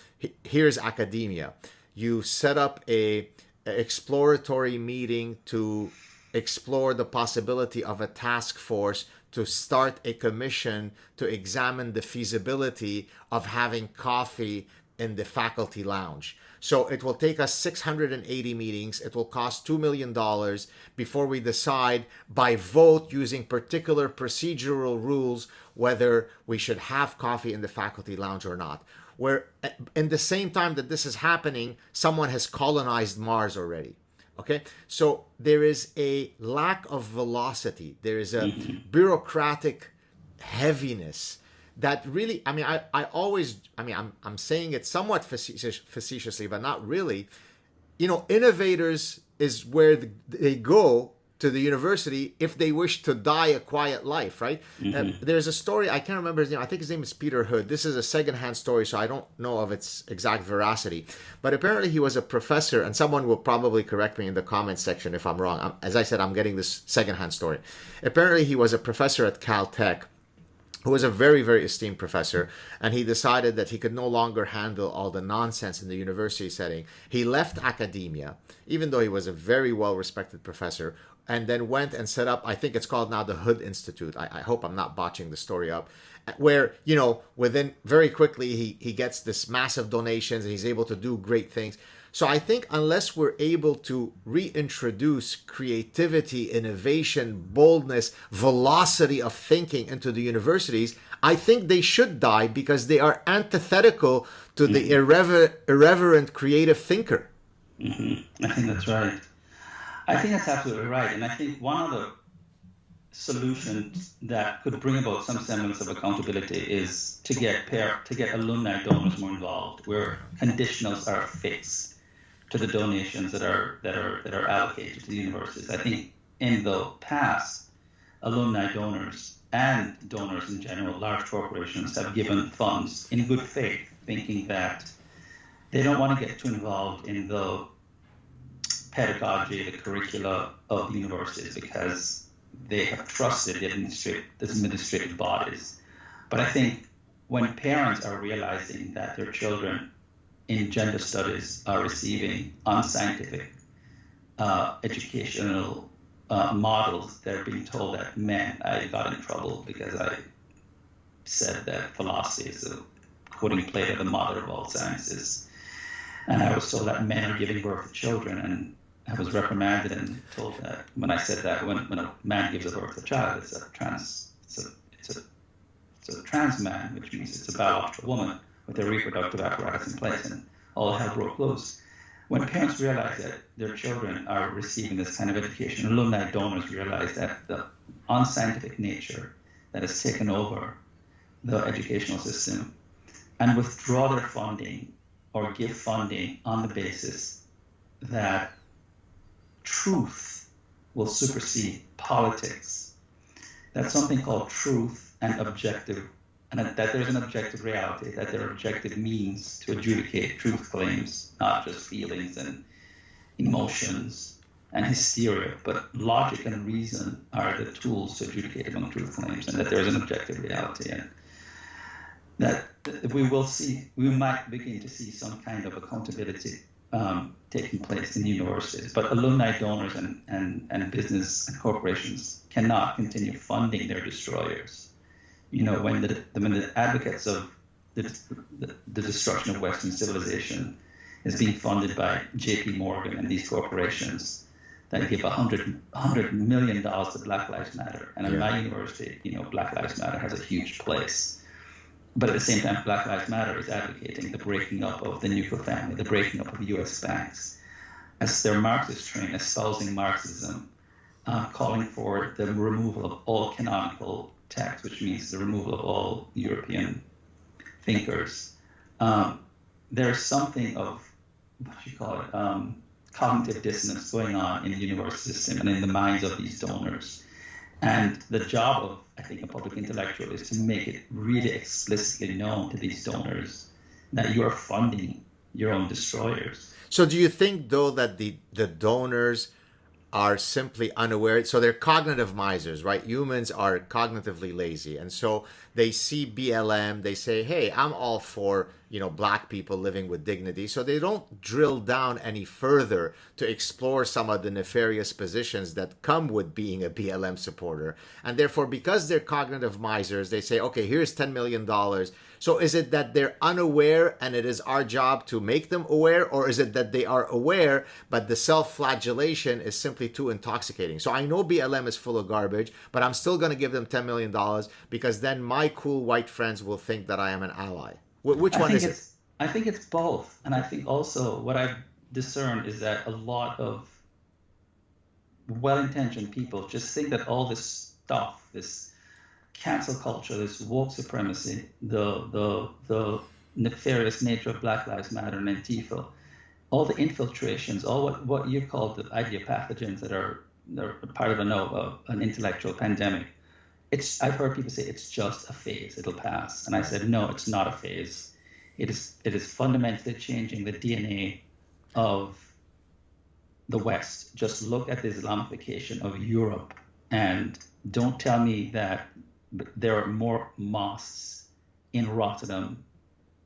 here's academia. You set up a exploratory meeting to explore the possibility of a task force to start a commission to examine the feasibility of having coffee in the faculty lounge. So it will take us 680 meetings. It will cost $2 million before we decide by vote using particular procedural rules whether we should have coffee in the faculty lounge or not. Where in the same time that this is happening, someone has colonized Mars already. Okay, so there is a lack of velocity. There is a bureaucratic heaviness that really, I mean, I always, I mean, I'm saying it somewhat facetiously, but not really. You know, innovators is where they go to the university if they wish to die a quiet life, right? There's a story, I can't remember his name, I think his name is Peter Hood. This is a secondhand story, so I don't know of its exact veracity. But apparently he was a professor, and someone will probably correct me in the comments section if I'm wrong. As I said, I'm getting this secondhand story. Apparently he was a professor at Caltech, who was a very, very esteemed professor, and he decided that he could no longer handle all the nonsense in the university setting. He left academia, even though he was a very well-respected professor, and then went and set up, I think it's called now the Hood Institute. I hope I'm not botching the story up, where, you know, within very quickly he gets this massive donations and he's able to do great things. So I think unless we're able to reintroduce creativity, innovation, boldness, velocity of thinking into the universities, I think they should die because they are antithetical to the irreverent creative thinker. I think that's right. I think that's absolutely right. And I think one of the solutions that could bring about some semblance of accountability is to get alumni donors more involved, where conditionals are fixed to the donations that are allocated to the universities. I think in the past, alumni donors and donors in general, large corporations, have given funds in good faith, thinking that they don't want to get too involved in the pedagogy, the curricula of the universities, because they have trusted the administrative bodies. But I think when parents are realizing that their children in gender studies are receiving unscientific educational models, they're being told that, man, I got in trouble because I said that philosophy is, according to Plato, the mother of all sciences. And I was told that men are giving birth to children, and I was reprimanded and told that when I said that when a man gives birth to a child, it's a trans man, which means it's a biological woman with their reproductive apparatus in place, and all hell broke loose. When parents realize that their children are receiving this kind of education, alumni donors realize that the unscientific nature that has taken over the educational system, and withdraw their funding or give funding on the basis that truth will supersede politics. That's something called truth and objective, and that there's an objective reality, that there are objective means to adjudicate truth claims, not just feelings and emotions and hysteria, but logic and reason are the tools to adjudicate among truth claims, and that there is an objective reality, and that we might begin to see some kind of accountability taking place in universities. But alumni donors and business and corporations cannot continue funding their destroyers. You know, when the advocates of the destruction of Western civilization is being funded by J.P. Morgan and these corporations that give $100 million to Black Lives Matter. And at my university, you know, Black Lives Matter has a huge place. But at the same time, Black Lives Matter is advocating the breaking up of the nuclear family, the breaking up of U.S. banks, as their Marxist train, espousing Marxism, calling for the removal of all canonical text, which means the removal of all European thinkers. There's something of, cognitive dissonance going on in the university system and in the minds of these donors. And the job of, I think, a public intellectual is to make it really explicitly known to these donors that you are funding your own destroyers. So do you think, though, that the donors are simply unaware? So they're cognitive misers, right? Humans are cognitively lazy. And so they see BLM, they say, hey, I'm all for, you know, Black people living with dignity. So they don't drill down any further to explore some of the nefarious positions that come with being a BLM supporter. And therefore, because they're cognitive misers, they say, okay, here's $10 million. So is it that they're unaware and it is our job to make them aware? Or is it that they are aware, but the self-flagellation is simply too intoxicating? So I know BLM is full of garbage, but I'm still going to give them $10 million because then my cool white friends will think that I am an ally. Which one is it? I think it's both. And I think also what I've discerned is that a lot of well-intentioned people just think that all this stuff, this cancel culture, this woke supremacy, the nefarious nature of Black Lives Matter and Antifa, all the infiltrations, all what you call the ideopathogens that are part of an intellectual pandemic. I've heard people say it's just a phase, it'll pass. And I said, no, it's not a phase. It is fundamentally changing the DNA of the West. Just look at the Islamification of Europe and don't tell me that there are more mosques in Rotterdam,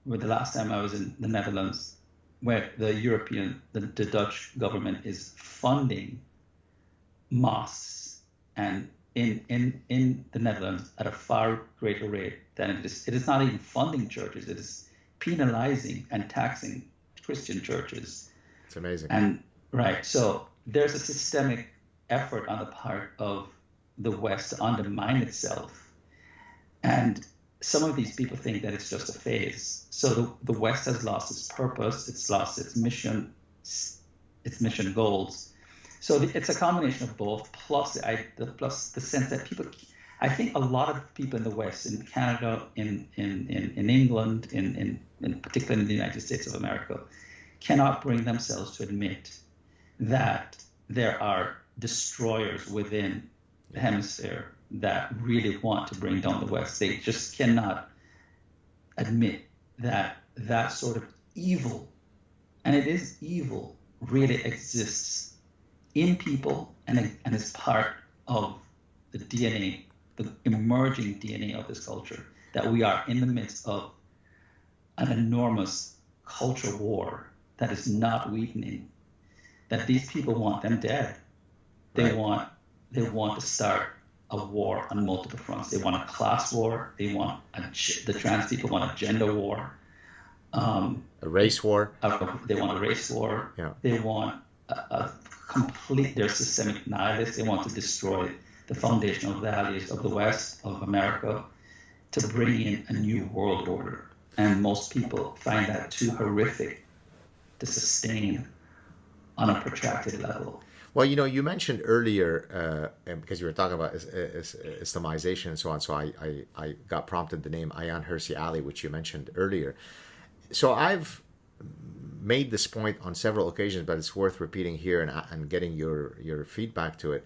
where the last time I was in the Netherlands, where the Dutch government is funding mosques and in the Netherlands at a far greater rate than it is. It is not even funding churches, it is penalizing and taxing Christian churches. It's amazing. And right, so there's a systemic effort on the part of the West to undermine itself. And some of these people think that it's just a phase. So the West has lost its purpose, it's lost its mission goals. So it's a combination of both, plus the sense that people, I think a lot of people in the West, in Canada, in England, in particularly in the United States of America, cannot bring themselves to admit that there are destroyers within the hemisphere that really want to bring down the West. They just cannot admit that that sort of evil, and it is evil, really exists in people and is part of the DNA, the emerging DNA of this culture, that we are in the midst of an enormous culture war that is not weakening, that these people want them dead. They want to start a war on multiple fronts. They want a class war. They want the trans people want a gender war. A race war. They want a race war. Yeah. They want a complete, they're systemic nihilists. They want to destroy the foundational values of the West, of America, to bring in a new world order. And most people find that too horrific to sustain on a protracted level. Well, you mentioned earlier, because you were talking about Islamization and so on, so I got prompted the name Ayaan Hirsi Ali, which you mentioned earlier. So I've made this point on several occasions, but it's worth repeating here and getting your feedback to it.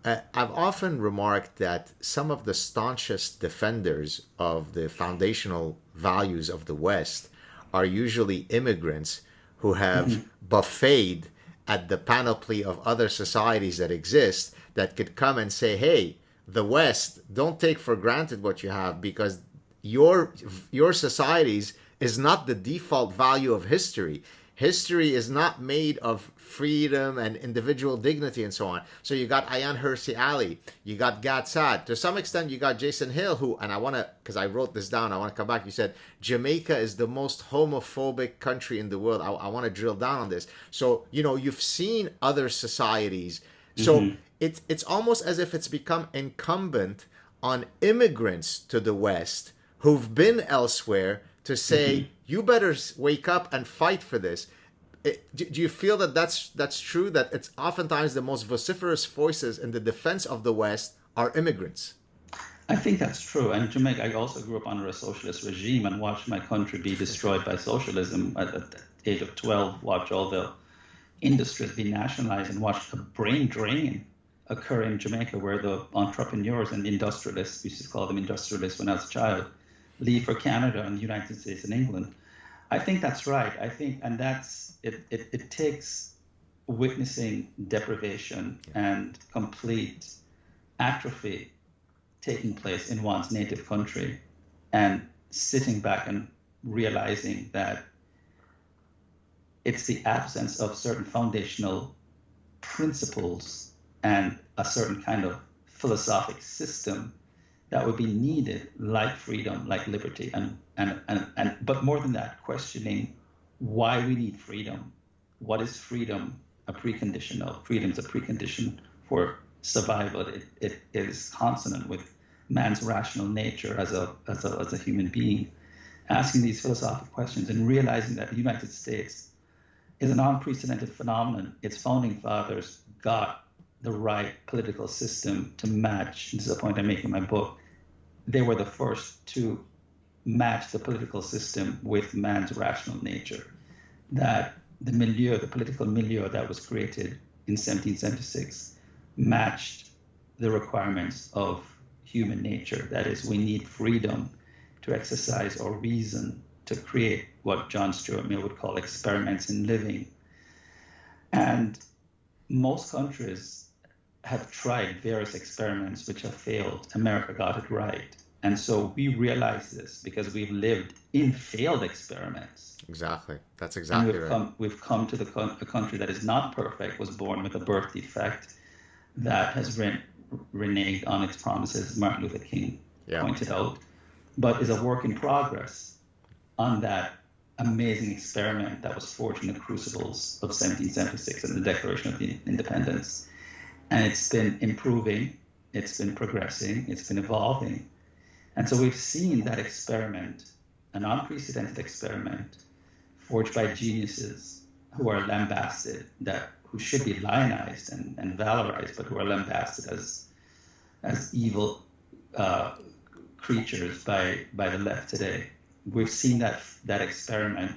I've often remarked that some of the staunchest defenders of the foundational values of the West are usually immigrants who have buffeted at the panoply of other societies that exist, that could come and say, hey, the West, don't take for granted what you have, because your societies is not the default value of history. History is not made of freedom and individual dignity and so on. So you got Ayaan Hirsi Ali, you got Gad Saad. To some extent, you got Jason Hill, who, and I want to, because I wrote this down, I want to come back. You said Jamaica is the most homophobic country in the world. I want to drill down on this. So, you've seen other societies. So it's almost as if it's become incumbent on immigrants to the West who've been elsewhere to say, you better wake up and fight for this. Do you feel that that's true, that it's oftentimes the most vociferous voices in the defense of the West are immigrants? I think that's true. And Jamaica, I also grew up under a socialist regime and watched my country be destroyed by socialism at the age of 12, watch all the industries be nationalized and watch a brain drain occur in Jamaica, where the entrepreneurs and the industrialists, we used to call them industrialists when I was a child, leave for Canada and the United States and England. I think that's right. I think, and that's, it takes witnessing deprivation and complete atrophy taking place in one's native country and sitting back and realizing that it's the absence of certain foundational principles and a certain kind of philosophic system that would be needed, like freedom, like liberty, and but more than that, questioning why we need freedom. What is freedom a precondition of? Freedom is a precondition for survival. It is consonant with man's rational nature as a human being. Asking these philosophical questions and realizing that the United States is an unprecedented phenomenon. Its founding fathers got the right political system to match, this is the point I make in my book, they were the first to match the political system with man's rational nature. That the milieu, the political milieu that was created in 1776 matched the requirements of human nature. That is, we need freedom to exercise our reason to create what John Stuart Mill would call experiments in living. And most countries have tried various experiments which have failed. America got it right. And so we realize this because we've lived in failed experiments. Exactly. That's exactly right. We've come to a country that is not perfect, was born with a birth defect, that has reneged on its promises, Martin Luther King pointed out, but is a work in progress on that amazing experiment that was forged in the crucibles of 1776 and the Declaration of Independence. And it's been improving, it's been progressing, it's been evolving. And so we've seen that experiment, an unprecedented experiment, forged by geniuses who are lambasted, who should be lionized and valorized, but who are lambasted as evil creatures by the left today. We've seen that experiment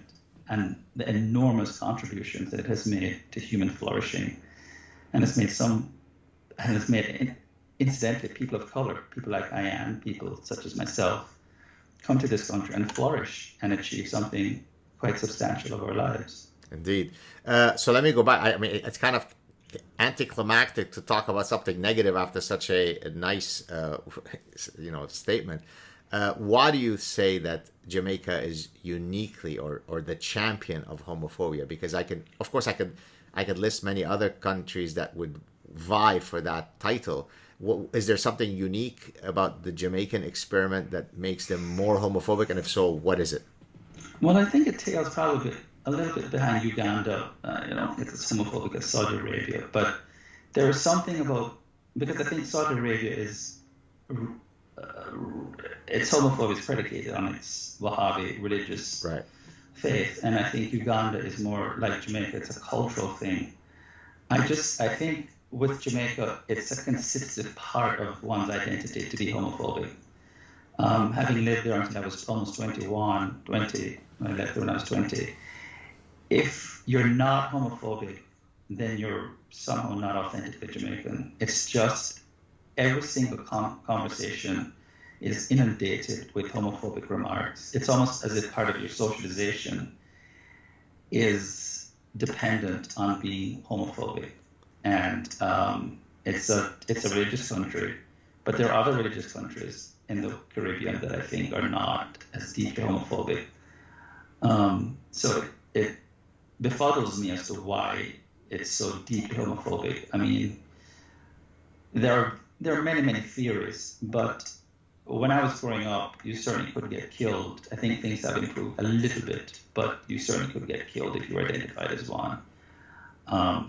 and the enormous contributions that it has made to human flourishing, and it's made incidentally people of color, people like I am, people such as myself, come to this country and flourish and achieve something quite substantial of our lives. Indeed. So let me go back. I mean, it's kind of anticlimactic to talk about something negative after such a nice, statement. Why do you say that Jamaica is uniquely or the champion of homophobia? Because I could list many other countries that would vie for that title. Is there something unique about the Jamaican experiment that makes them more homophobic? And if so, what is it? Well, I think it tails probably a little bit behind Uganda. It's as homophobic as Saudi Arabia. But there is something about, because I think Saudi Arabia is, its homophobia is predicated on its Wahhabi religious faith. And I think Uganda is more like Jamaica. It's a cultural thing. I think with Jamaica, it's a constitutive part of one's identity to be homophobic. Having lived there until I was almost 20, when I left there when I was 20, if you're not homophobic, then you're somehow not authentically Jamaican. It's just every single conversation is inundated with homophobic remarks. It's almost as if part of your socialization is dependent on being homophobic. And it's a religious country, but there are other religious countries in the Caribbean that I think are not as deeply homophobic. So it befuddles me as to why it's so deeply homophobic. I mean, there are many, many theories, but when I was growing up, you certainly could get killed. I think things have improved a little bit, but you certainly could get killed if you were identified as one.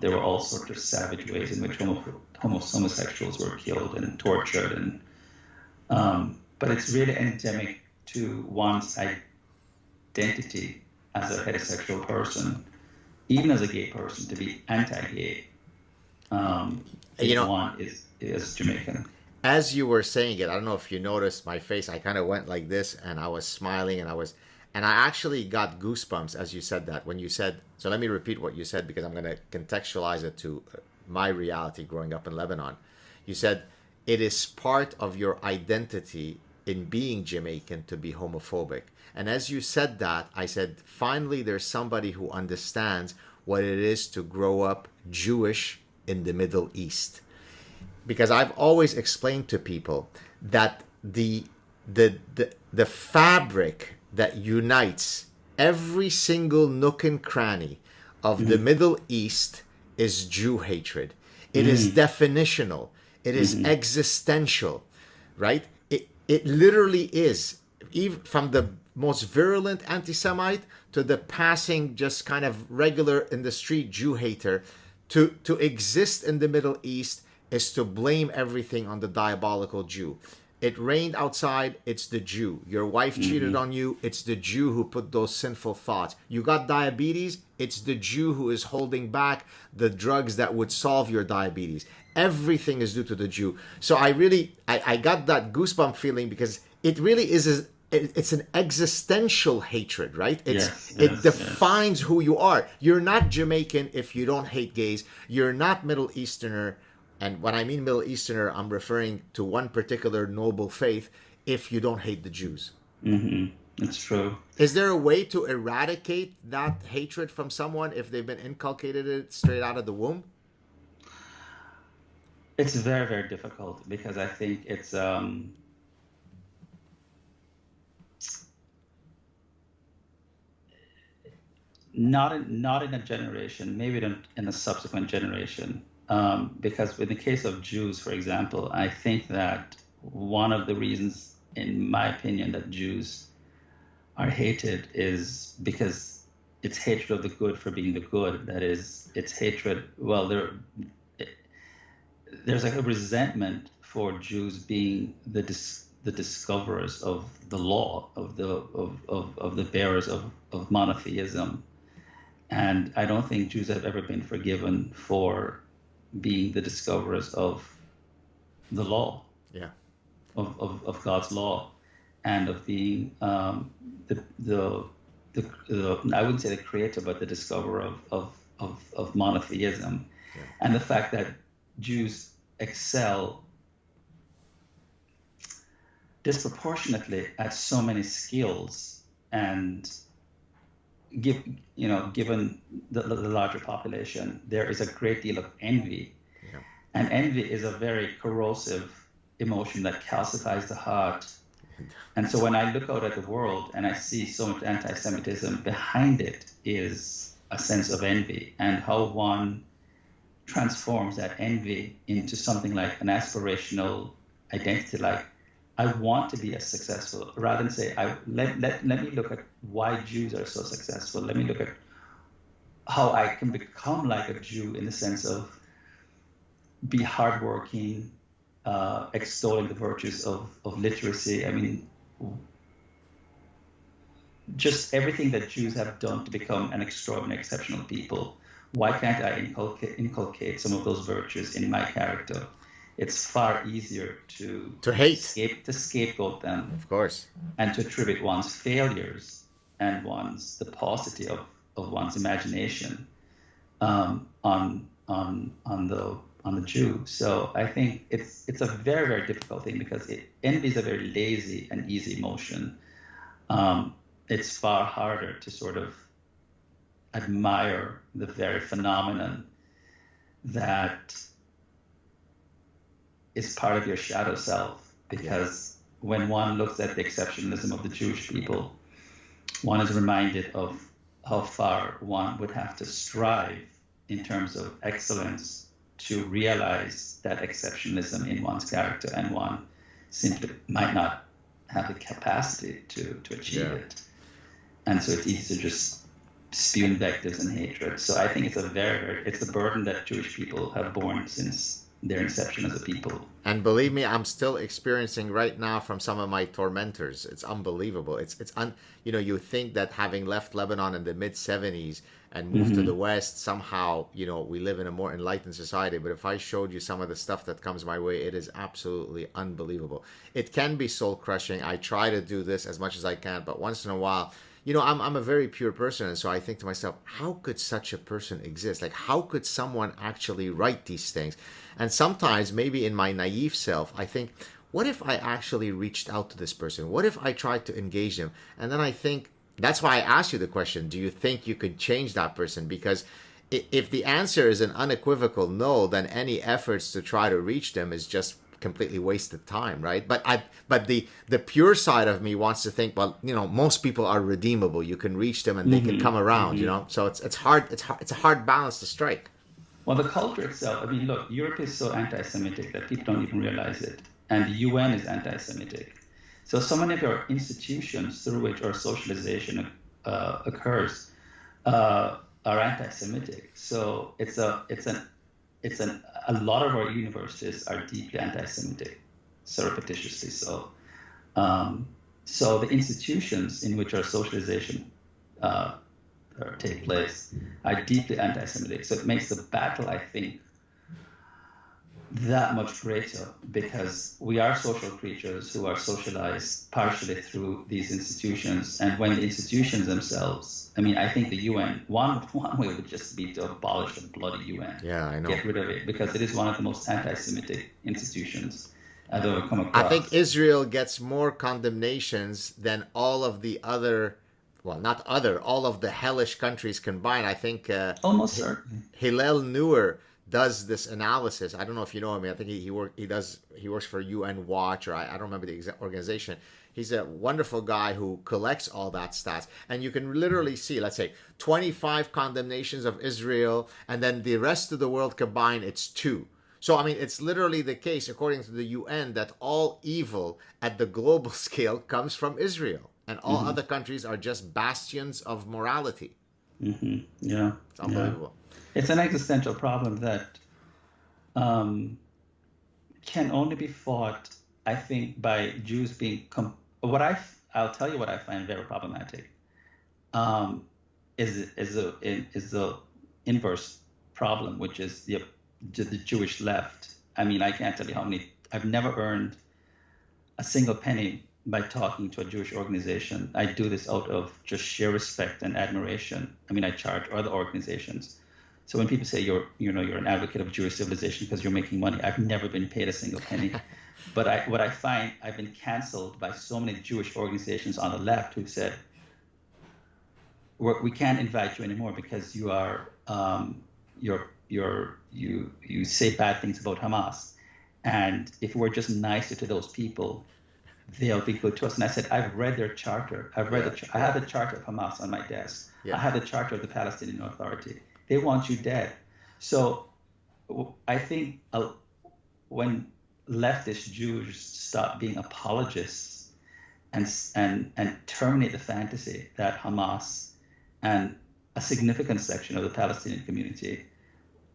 There were all sorts of savage ways in which homosexuals were killed and tortured, but it's really endemic to one's identity as a heterosexual person, even as a gay person, to be anti-gay. One is Jamaican. As you were saying it, I don't know if you noticed my face. I kind of went like this, and I was smiling, and I actually got goosebumps as you said that. When you said, so let me repeat what you said because I'm going to contextualize it to my reality growing up in Lebanon. You said, it is part of your identity in being Jamaican to be homophobic. And as you said that, I said, finally, there's somebody who understands what it is to grow up Jewish in the Middle East. Because I've always explained to people that the fabric that unites every single nook and cranny of the Middle East is Jew hatred. It is definitional. It is existential, right? It literally is, even from the most virulent anti-Semite to the passing, just kind of regular in the street Jew hater. To exist in the Middle East is to blame everything on the diabolical Jew. It rained outside, it's the Jew. Your wife cheated on you, it's the Jew who put those sinful thoughts. You got diabetes, it's the Jew who is holding back the drugs that would solve your diabetes. Everything is due to the Jew. So I got that goosebump feeling because it really is it's an existential hatred, right? Yes, It defines who you are. You're not Jamaican if you don't hate gays. You're not Middle Easterner, and when I mean Middle Easterner, I'm referring to one particular noble faith, if you don't hate the Jews. It's true. Is there a way to eradicate that hatred from someone if they've been inculcated it straight out of the womb? It's very, very difficult, because I think it's not in a generation, maybe in a subsequent generation. Because in the case of Jews, for example, I think that one of the reasons, in my opinion, that Jews are hated is because it's hatred of the good for being the good. That is, it's hatred. Well, there's like a resentment for Jews being the discoverers of the law, of the bearers of monotheism. And I don't think Jews have ever been forgiven for being the discoverers of the law, of God's law, and of being I wouldn't say the creator, but the discoverer of monotheism. Yeah. And the fact that Jews excel disproportionately at so many skills, and given the larger population, there is a great deal of envy. Yeah. And envy is a very corrosive emotion that calcifies the heart. And so when I look out at the world and I see so much anti-Semitism, behind it is a sense of envy, and how one transforms that envy into something like an aspirational identity, like, I want to be as successful, rather than say, let me look at why Jews are so successful. Let me look at how I can become like a Jew, in the sense of be hardworking, extolling the virtues of literacy. I mean, just everything that Jews have done to become an extraordinary, exceptional people. Why can't I inculcate some of those virtues in my character? It's far easier to hate, to scapegoat them, of course, and to attribute one's failures and the paucity of one's imagination on the Jew. So I think it's a very, very difficult thing, because envy is a very lazy and easy emotion. It's far harder to sort of admire the very phenomenon that is part of your shadow self, because when one looks at the exceptionalism of the Jewish people, one is reminded of how far one would have to strive in terms of excellence to realize that exceptionalism in one's character, and one simply might not have the capacity to achieve it. And so it's easy to just spew invectives and hatred. So I think it's a burden that Jewish people have borne since their inception as a people. And believe me, I'm still experiencing right now from some of my tormentors. It's unbelievable. You think that having left Lebanon in the mid-70s and moved to the West, somehow, we live in a more enlightened society. But if I showed you some of the stuff that comes my way, it is absolutely unbelievable. It can be soul-crushing. I try to do this as much as I can, but once in a while, I'm a very pure person, and so I think to myself, how could such a person exist? Like, how could someone actually write these things? And sometimes, maybe in my naive self, I think, what if I actually reached out to this person? What if I tried to engage them? And then I think, that's why I asked you the question, do you think you could change that person? Because if the answer is an unequivocal no, then any efforts to try to reach them is just completely wasted time, right? But the pure side of me wants to think, well, most people are redeemable. You can reach them and they can come around, So it's hard. It's a hard balance to strike. Well, the culture itself. I mean, look, Europe is so anti-Semitic that people don't even realize it, and the UN is anti-Semitic. So many of our institutions through which our socialization occurs are anti-Semitic. So a lot of our universities are deeply anti-Semitic, surreptitiously so. So the institutions in which our socialization take place are deeply anti-Semitic. So it makes the battle, I think, that much greater, because we are social creatures who are socialized partially through these institutions. And when the institutions themselves, I mean, I think the UN, one way would just be to abolish the bloody UN. Yeah, I know. Get rid of it, because it is one of the most anti-Semitic institutions I've ever come across. I think Israel gets more condemnations than all of the other, well, not other, all of the hellish countries combined. I think almost certainly Hillel Neuer does this analysis. I don't know if you know him. I think he works for UN Watch, or I don't remember the exact organization. He's a wonderful guy who collects all that stats, and you can literally see, let's say, 25 condemnations of Israel, and then the rest of the world combined, it's 2. So, I mean, it's literally the case, according to the UN, that all evil at the global scale comes from Israel, and all other countries are just bastions of morality. Yeah, it's unbelievable. Yeah. It's an existential problem that can only be fought, I think, by Jews being. I'll tell you what I find very problematic. Is the inverse problem, which is the Jewish left. I mean, I can't tell you how many. I've never earned a single penny by talking to a Jewish organization. I do this out of just sheer respect and admiration. I mean, I charge other organizations. So when people say you're an advocate of Jewish civilization because you're making money, I've never been paid a single penny. But what I find, I've been canceled by so many Jewish organizations on the left who've said, we can't invite you anymore because you are you say bad things about Hamas, and if we're just nicer to those people, they'll be good to us. And I said, I've read their charter. I have the charter of Hamas on my desk. I have the charter of the Palestinian Authority. They want you dead. So I think when leftist Jews stop being apologists and terminate the fantasy that Hamas and a significant section of the Palestinian community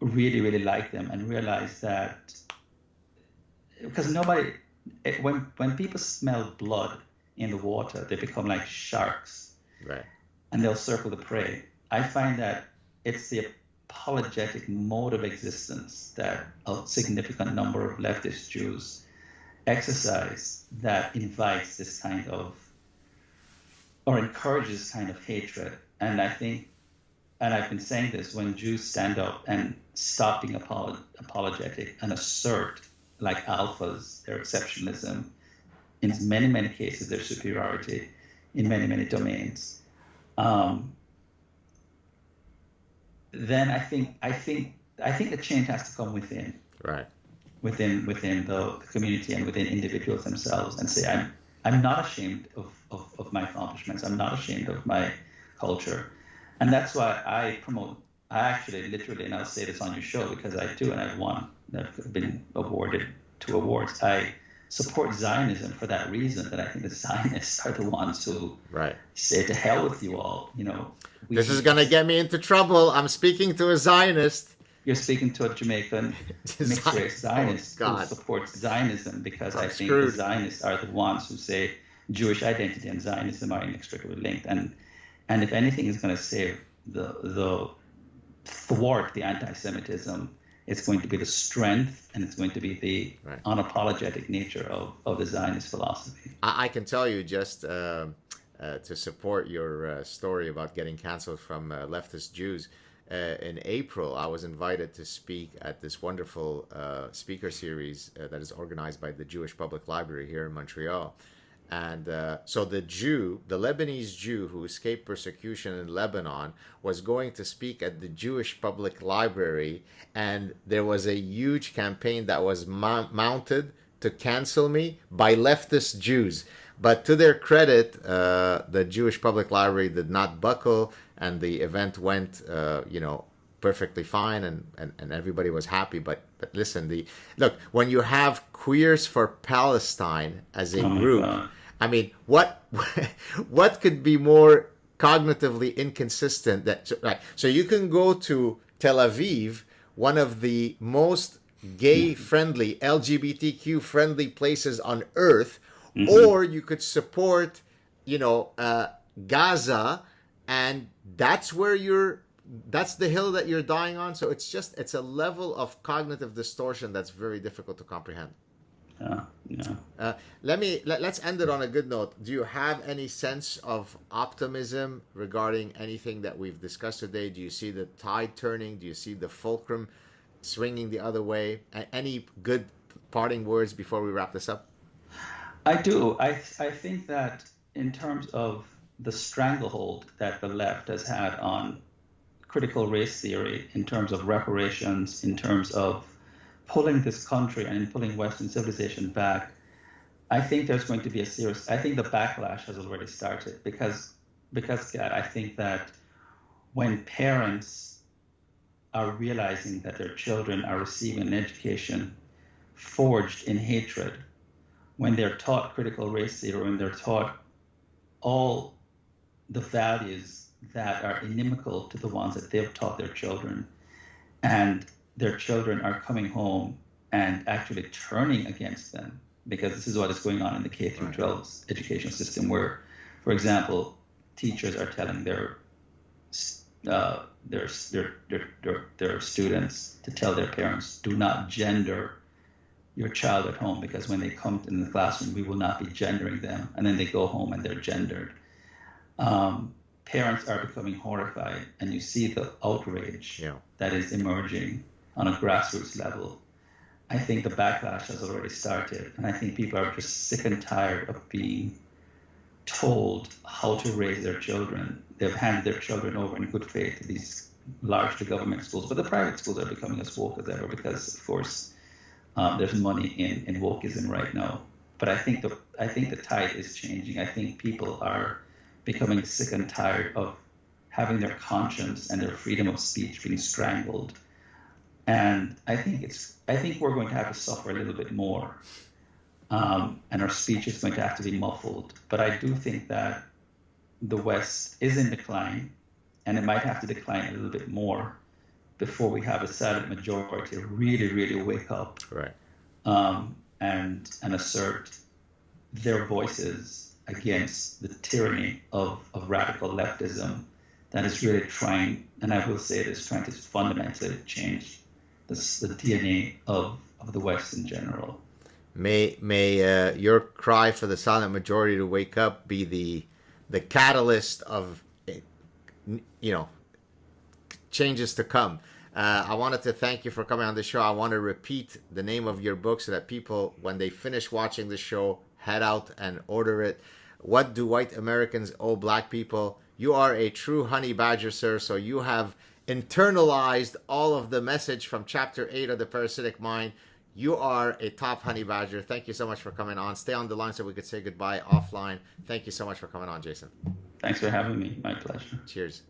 really, really like them, and realize that, because when people smell blood in the water, they become like sharks, right? And they'll circle the prey. I find that it's the apologetic mode of existence that a significant number of leftist Jews exercise that invites this kind of, or encourages this kind of hatred. And I think, and I've been saying this, when Jews stand up and stop being apologetic and assert, like alphas, their exceptionalism, in many, many cases, their superiority in many, many domains, then I think the change has to come within, right? Within the community and within individuals themselves, and say, I'm not ashamed of my accomplishments. I'm not ashamed of my culture, and that's why I actually literally, and I'll say this on your show because I do, and I've been awarded 2 awards. I support Zionism for that reason, that I think the Zionists are the ones who say, to hell with you all. This is going to get me into trouble. I'm speaking to a Zionist. You're speaking to a Jamaican mixed-race Zionist who supports Zionism, because I think the Zionists are the ones who say Jewish identity and Zionism are inextricably linked. And if anything is going to save the thwart the anti-Semitism, it's going to be the strength, and it's going to be the unapologetic nature of the Zionist philosophy. I can tell you, just to support your story about getting canceled from leftist Jews, in April, I was invited to speak at this wonderful speaker series that is organized by the Jewish Public Library here in Montreal. And so the Lebanese Jew who escaped persecution in Lebanon was going to speak at the Jewish Public Library, and there was a huge campaign that was mounted to cancel me by leftist Jews. But to their credit, the Jewish Public Library did not buckle, and the event went, perfectly fine, and everybody was happy. But listen, look, when you have Queers for Palestine as a group, I mean, what could be more cognitively inconsistent? So you can go to Tel Aviv, one of the most gay-friendly, LGBTQ-friendly places on earth, or you could support, Gaza, and that's where you're that's the hill that you're dying on. So it's a level of cognitive distortion that's very difficult to comprehend. Yeah. Let's end it on a good note. Do you have any sense of optimism regarding anything that we've discussed today? Do you see the tide turning? Do you see the fulcrum swinging the other way? Any good parting words before we wrap this up? I do. I think that in terms of the stranglehold that the left has had on critical race theory, in terms of reparations, in terms of pulling this country and pulling Western civilization back, I think there's going to be I think the backlash has already started because God, I think that when parents are realizing that their children are receiving an education forged in hatred, when they're taught critical race theory, when they're taught all the values that are inimical to the ones that they've taught their children, and their children are coming home and actually turning against them, because this is what is going on in the K through 12 education system, where, for example, teachers are telling their students to tell their parents, do not gender your child at home, because when they come in the classroom, we will not be gendering them. And then they go home and they're gendered. Parents are becoming horrified, and you see the outrage that is emerging on a grassroots level. I think the backlash has already started, and I think people are just sick and tired of being told how to raise their children. They've handed their children over in good faith to these largely government schools, but the private schools are becoming as woke as ever because, of course, there's money in wokeism right now. But I think the tide is changing. I think people are becoming sick and tired of having their conscience and their freedom of speech being strangled. And I think we're going to have to suffer a little bit more, and our speech is going to have to be muffled. But I do think that the West is in decline, and it might have to decline a little bit more before we have a silent majority really, really wake up, and assert their voices against the tyranny of radical leftism that is really trying, and I will say this, trying to fundamentally change the DNA of the West in general. May your cry for the silent majority to wake up be the catalyst of changes to come. I wanted to thank you for coming on the show. I want to repeat the name of your book so that people, when they finish watching the show, head out and order it. What Do White Americans Owe Black People? You are a true honey badger, sir, so you have internalized all of the message from Chapter 8 of The Parasitic Mind. You are a top honey badger. Thank you so much for coming on. Stay on the line so we could say goodbye offline. Thank you so much for coming on, Jason. Thanks for having me. My pleasure. Cheers.